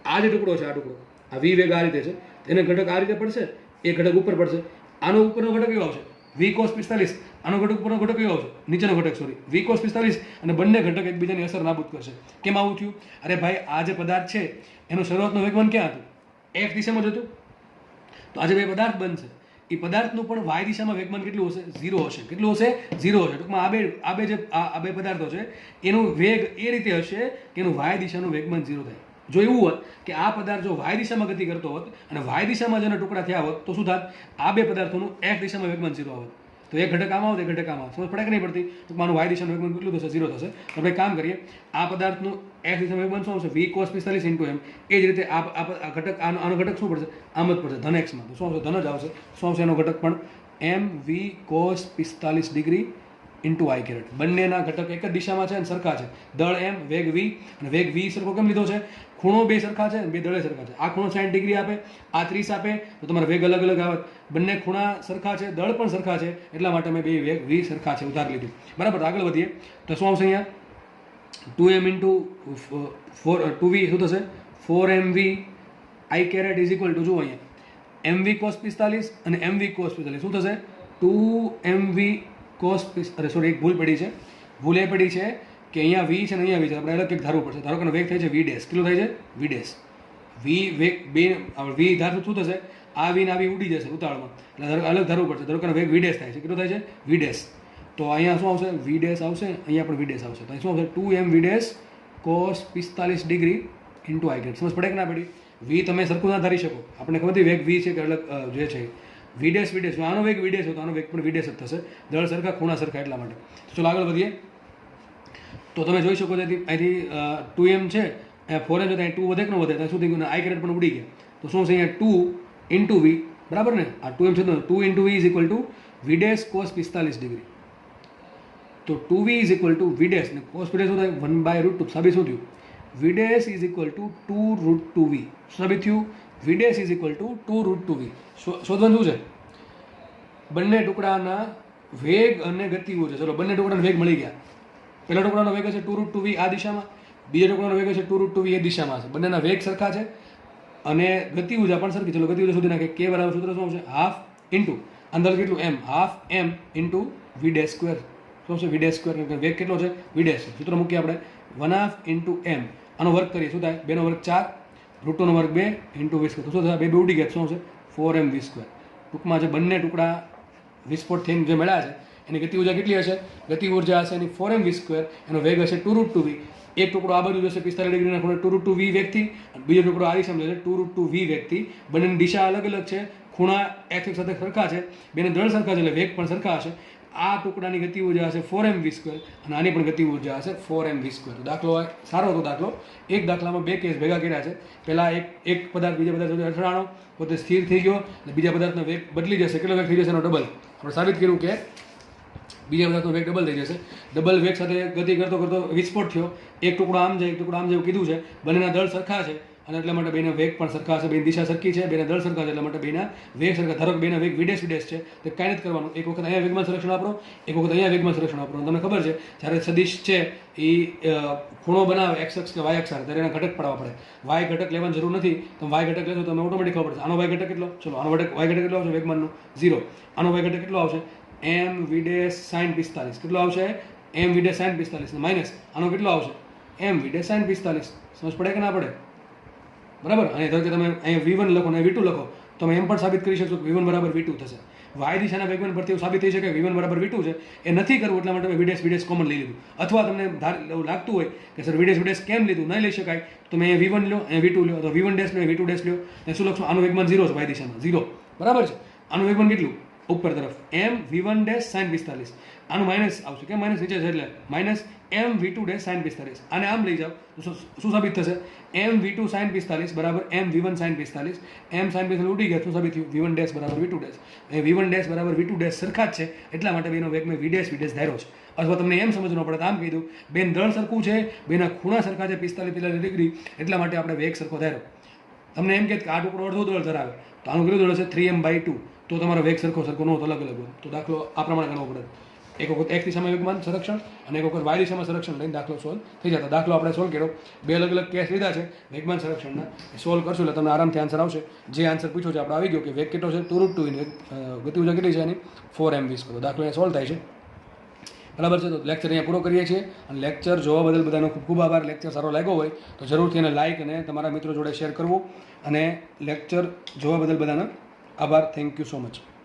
આ જે ટુકડો છે, આ ટુકડો, આ વી વેગ આ રીતે છે, એને ઘટક આ રીતે પડશે, એ ઘટક ઉપર પડશે. આનો ઉપરનો ઘટક કેવો આવશે? v cos 45. આનો ઘટક ઉપરનો ઘટક કેવો આવશે? નીચેનો ઘટક, સોરી, v cos 45. અને બંને ઘટક એકબીજાની અસર નાબૂદ કરશે. કેમ આવું થયું? અરે ભાઈ, આ જે પદાર્થ છે એનું શરૂઆતનું વેગમાન ક્યાં હતું? x દિશામાં જ હતું. તો આજે બે પદાર્થ બનશે, એ પદાર્થનું પણ y દિશામાં વેગમાન કેટલું હશે? 0 હશે. કેટલું હશે? 0 હશે. ટૂંકમાં આ બે પદાર્થો છે એનું વેગ એ રીતે હશે કે એનું y દિશાનું વેગમાન 0 થાય. જો એવું હોત કે આ પદાર્થ જો y દિશામાં ગતિ કરતો હોત અને y દિશામાં જેના ટુકડા થયા હોત, તો શું થાત? આ બે પદાર્થોનું x દિશામાં વેગમાન 0 આવત. તો એક ઘટક આમાં આવત, એક ઘટક આમાં. સમજ પડે કે નહીં પડતી? ટૂંકમાં આનું y દિશાનું વેગમાન કેટલું થશે? 0 થશે. તો આપણે કામ કરીએ, આ પદાર્થનું x દિશામાં વેગમાન શું આવશે? v cos 45 into m. એ જ રીતે આ ઘટક, આનો ઘટક શું પડશે? આમ જ પડશે, ધન x માં. તો શું આવશે? ધન જ આવશે. શું આવશે એનો ઘટક પણ? m v cos 45 degree into I caret. બંનેના ઘટક એક જ દિશામાં છે અને સરખા છે. દળ m, વેગ v. અને વેગ v સરખો કેમ લીધો છે? ખૂણો બે સરખા છે, બે દળે સરખા છે. આ ખૂણો 60 ડિગ્રી આપે, આ 30 આપે, તો તમારા વેગ અલગ અલગ આવે. બંને ખૂણા સરખા છે, દળ પણ સરખા છે, એટલા માટે મેં બે વેગ v સરખા છે ઉધાર લીધું. બરાબર? આગળ વધીએ તો શું આવશે અહીંયા? 2m ઇન્ટુ 2v શું થશે? 4mv I caret is equal two, જુઓ અહીંયા, mv cos 45 અને mv cos 45 શું થશે? 2mv cos, અરે સોરી, એક ભૂલ પડી છે. ભૂલ એ પડી છે કે અહીંયા v છે ને અહીંયા v છે. આપણે અલગ કંઈક ધારવું પડશે. ધારો કે વેગ થાય છે v ડેશ. કેટલું થાય છે? v dash. v વેગ બે v ધારવું શું થશે? આ v ને આ v ઉડી જશે ઉતાવળમાં, એટલે અલગ ધારવું પડશે. ધારો કે વેગ v ડેશ થાય છે. કેટલું થાય છે? v dash. તો અહીંયા શું આવશે? v ડેશ આવશે, અહીંયા પણ v ડેશ આવશે. તો અહીં શું આવશે? 2m v dash cos 45 degree into I caret. સમજ પડે કે ના પડી? v તમે સરખું ના ધારી શકો. આપણે ખબર હતી વેગ v છે કે અલગ જે છે v ડેશ આનો વેગ v ડેશ હતો, આનો વેગ પણ v ડેશ જ થશે. દળ સરખા, ખૂણા સરખા, એટલા માટે. તો ચલો આગળ વધીએ. તો તમે જોઈ શકો છો અહીંથી 2m છે, 4m છે, ત્યાં 2 વધે કે ન વધે? ત્યાં શું થઈ ગયું? I caret પણ ઉડી ગયા. તો શું છે અહીંયા? 2 ઇન્ટુ v, બરાબર ને? આ 2m છે, 2 into v is equal two v dash cos 45 degree. તો 2v is equal two v dash ને cos 45 શું થાય? 1/√2. સાબિત શું થયું? v dash is equal two 2√2v. સાબિત થયું? v dash is equal two 2√2v. શોધવાનું શું છે? બંને ટુકડાના વેગ અને ગતિઓ છે. ચલો, બંને ટુકડાના વેગ મળી ગયા. પહેલા ટુકડાનો વેગ હશે 2√2v આ દિશામાં, બીજા ટુકડાનો વેગ હશે 2√2v એ દિશામાં હશે. બંનેના વેગ સરખા છે અને ગતિ ઉર્જા પણ સરખી. ચલો ગતિ ઉર્જા સુધી નાખીએ. કે બરાબર સૂત્ર શું આવશે? હાફ ઇન્ટુ અંદર કેટલું m, half m into v dash square. શું છે? v dash square. વેગ કેટલો છે? v dash. સૂત્ર મૂકીએ આપણે 1/2 ઇન્ટુ m. આનો વર્ગ કરીએ શું થાય? 2 નો વર્ગ 4, √2 નો વર્ગ 2 ઇન્ટુ v સ્ક્વેર. તો શું થાય? બે ઉડી ગયા. શું છે? 4m v square. ટૂંકમાં જે બંને ટુકડા વિસ્ફોટ થઈને જે મળ્યા છે એની ગતિ ઉર્જા કેટલી હશે? ગતિ ઉર્જા હશે એની 4m v સ્ક્વેર. એનો વેગ હશે 2√2v. એક ટુકડો આ બાજુ જશે 45 ડિગ્રીના ખૂણે 2√2v વેગથી, બીજો ટુકડો આ દિશામાં જશે 2√2v વેગથી. બંનેની દિશા અલગ અલગ છે, ખૂણા x સાથે સરખા છે, બેને દળ સરખા છે એટલે વેગ પણ સરખા હશે. આ ટુકડાની ગતિ ઉર્જા હશે 4m v સ્ક્વેર અને આની પણ ગતિ ઉર્જા હશે 4m v સ્ક્વેર. દાખલો સારો હતો દાખલો. એક દાખલામાં બે કેસ ભેગા કર્યા છે. પહેલા એક પદાર્થ બીજા પદાર્થ સાથે અથડાણો, પોતે સ્થિર થઈ ગયો અને બીજા પદાર્થનો વેગ બદલી જશે. કેટલો વેગ થઈ જશે? એનો ડબલ. આપણે સાબિત કર્યું કે બીજા પદાર્થનો વેગ ડબલ થઈ જશે. ડબલ વેગ સાથે ગતિ કરતો કરતો વિસ્ફોટ થયો. એક ટુકડો આમ જાય, એક ટુકડો આમ જાય એવું કીધું છે. બંનેના દળ સરખા છે અને એટલા માટે બેના વેગ પણ સરખા છે. બેની દિશા સરખી છે, બેના દળ સરખા છે, એટલા માટે બેના વેગ સરખા. ધારો કે બેના વેગ વિડેશ છે, તો કાંઈ નથી કરવાનું. એક વખત અહીંયા વેગમાં સંરક્ષણ વાપરો, એક વખત અહીંયા વેગમાં સંરક્ષણ વાપરો. તમને ખબર છે જ્યારે સદિશ છે એ ખૂણો બનાવે x અક્ષ કે y અક્ષ ત્યારે એના ઘટક પાડવા પડે. y ઘટક લેવાની જરૂર નથી. તમે y ઘટક લેશો તો તમે ઓટોમેટિક ખબર પડશે. આનો y ઘટક કેટલો? ચલો આનો y ઘટક કેટલો આવશે? વેગમાનનો 0. આનો y ઘટક કેટલો આવશે? m v dash sin 45. કેટલો આવશે? m v dash sin 45 minus આનો કેટલો આવશે? m v dash sin 45. સમજ પડે કે ના પડે? બરાબર. અને ધારો કે તમે અહીંયા v1 લખો અને v2 લખો, તમે એમ પણ સાબિત કરી શકશો કે v1 બરાબર v2 થશે. y દિશાના વેગમાન પરથી એવું સાબિત થઈ શકે v1 બરાબર v2 છે. એ નથી કરવું એટલા માટે મેં v કોમન લઈ લીધું. અથવા તમને એવું લાગતું હોય કે સર v કેમ લીધું? નહીં લઈ શકાય તો તમે અહીંયા v1 લો, અહીંયા v2 લો, અથવા v1 ડેશ લો, v2 ડેશ લો. એ શું લખશો? આનું વેગમાન 0 છે y દિશામાં, 0. બરાબર છે. આનું વેગમાન કેટલું? ઉપર તરફ m v1 ડેશ sin 45. આનું માઇનસ આવશે. કેમ માઇનસ? નીચે છે એટલે minus m v2 dash sin 45. આને આમ લઈ જાઓ તો શું સાબિત થશે? m v2 sin 45 બરાબર m v1 sin 45. m sin 45 ઉડી ગયા. શું સાબિત થયું? v1 ડેશ બરાબર v2 ડેશ. એ v1 ડેશ બરાબર v2 ડેશ સરખા જ છે એટલા માટે બેનો વેગ મેં v ડેશ ધાર્યો છે. અથવા તમને એમ સમજવું પડે તો આમ કીધું બેન દળ સરખું છે, બેના ખૂણા સરખા છે 45 ડિગ્રી, એટલા માટે આપણે વેગ સરખો ધાર્યો. તમને એમ કહે કે આ ટુકડો અડધો દળ ધરાવે તો આનું કેટલું દળ છે? 3m/2. તો તમારો વેગ સરખો ન હોતો, અલગ અલગ હોય. તો દાખલો આ પ્રમાણે ગણવો પડે. એક વખત x દિશામાં વેગમાન સંરક્ષણ અને એક વખત y દિશામાં સંરક્ષણ લઈને દાખલો સોલ્વ થઈ જતો. દાખલો આપણે સોલ્વ કર્યો. બે અલગ અલગ કેસ લીધા છે વેગમાન સંરક્ષણના. સોલ્વ કરશું એટલે તમને આરામથી આન્સર આવશે. જે આન્સર પૂછ્યો છે આપણે આવી ગયો કે વેગ કેટલો છે? 2√2. ગતિ ઉર્જા કેટલી છે એની? 4m v square. દાખલો અહીંયા સોલ્વ થાય છે. બરાબર છે. તો લેક્ચર અહીંયા પૂરો કરીએ છીએ અને લેક્ચર જોવા બદલ બધાનો ખૂબ ખૂબ આભાર. લેક્ચર સારો લાગ્યો હોય તો જરૂરથી એને લાઇક અને તમારા મિત્રો જોડે શેર કરવું. અને લેક્ચર જોવા બદલ બધાનો આભાર. Thank you so much.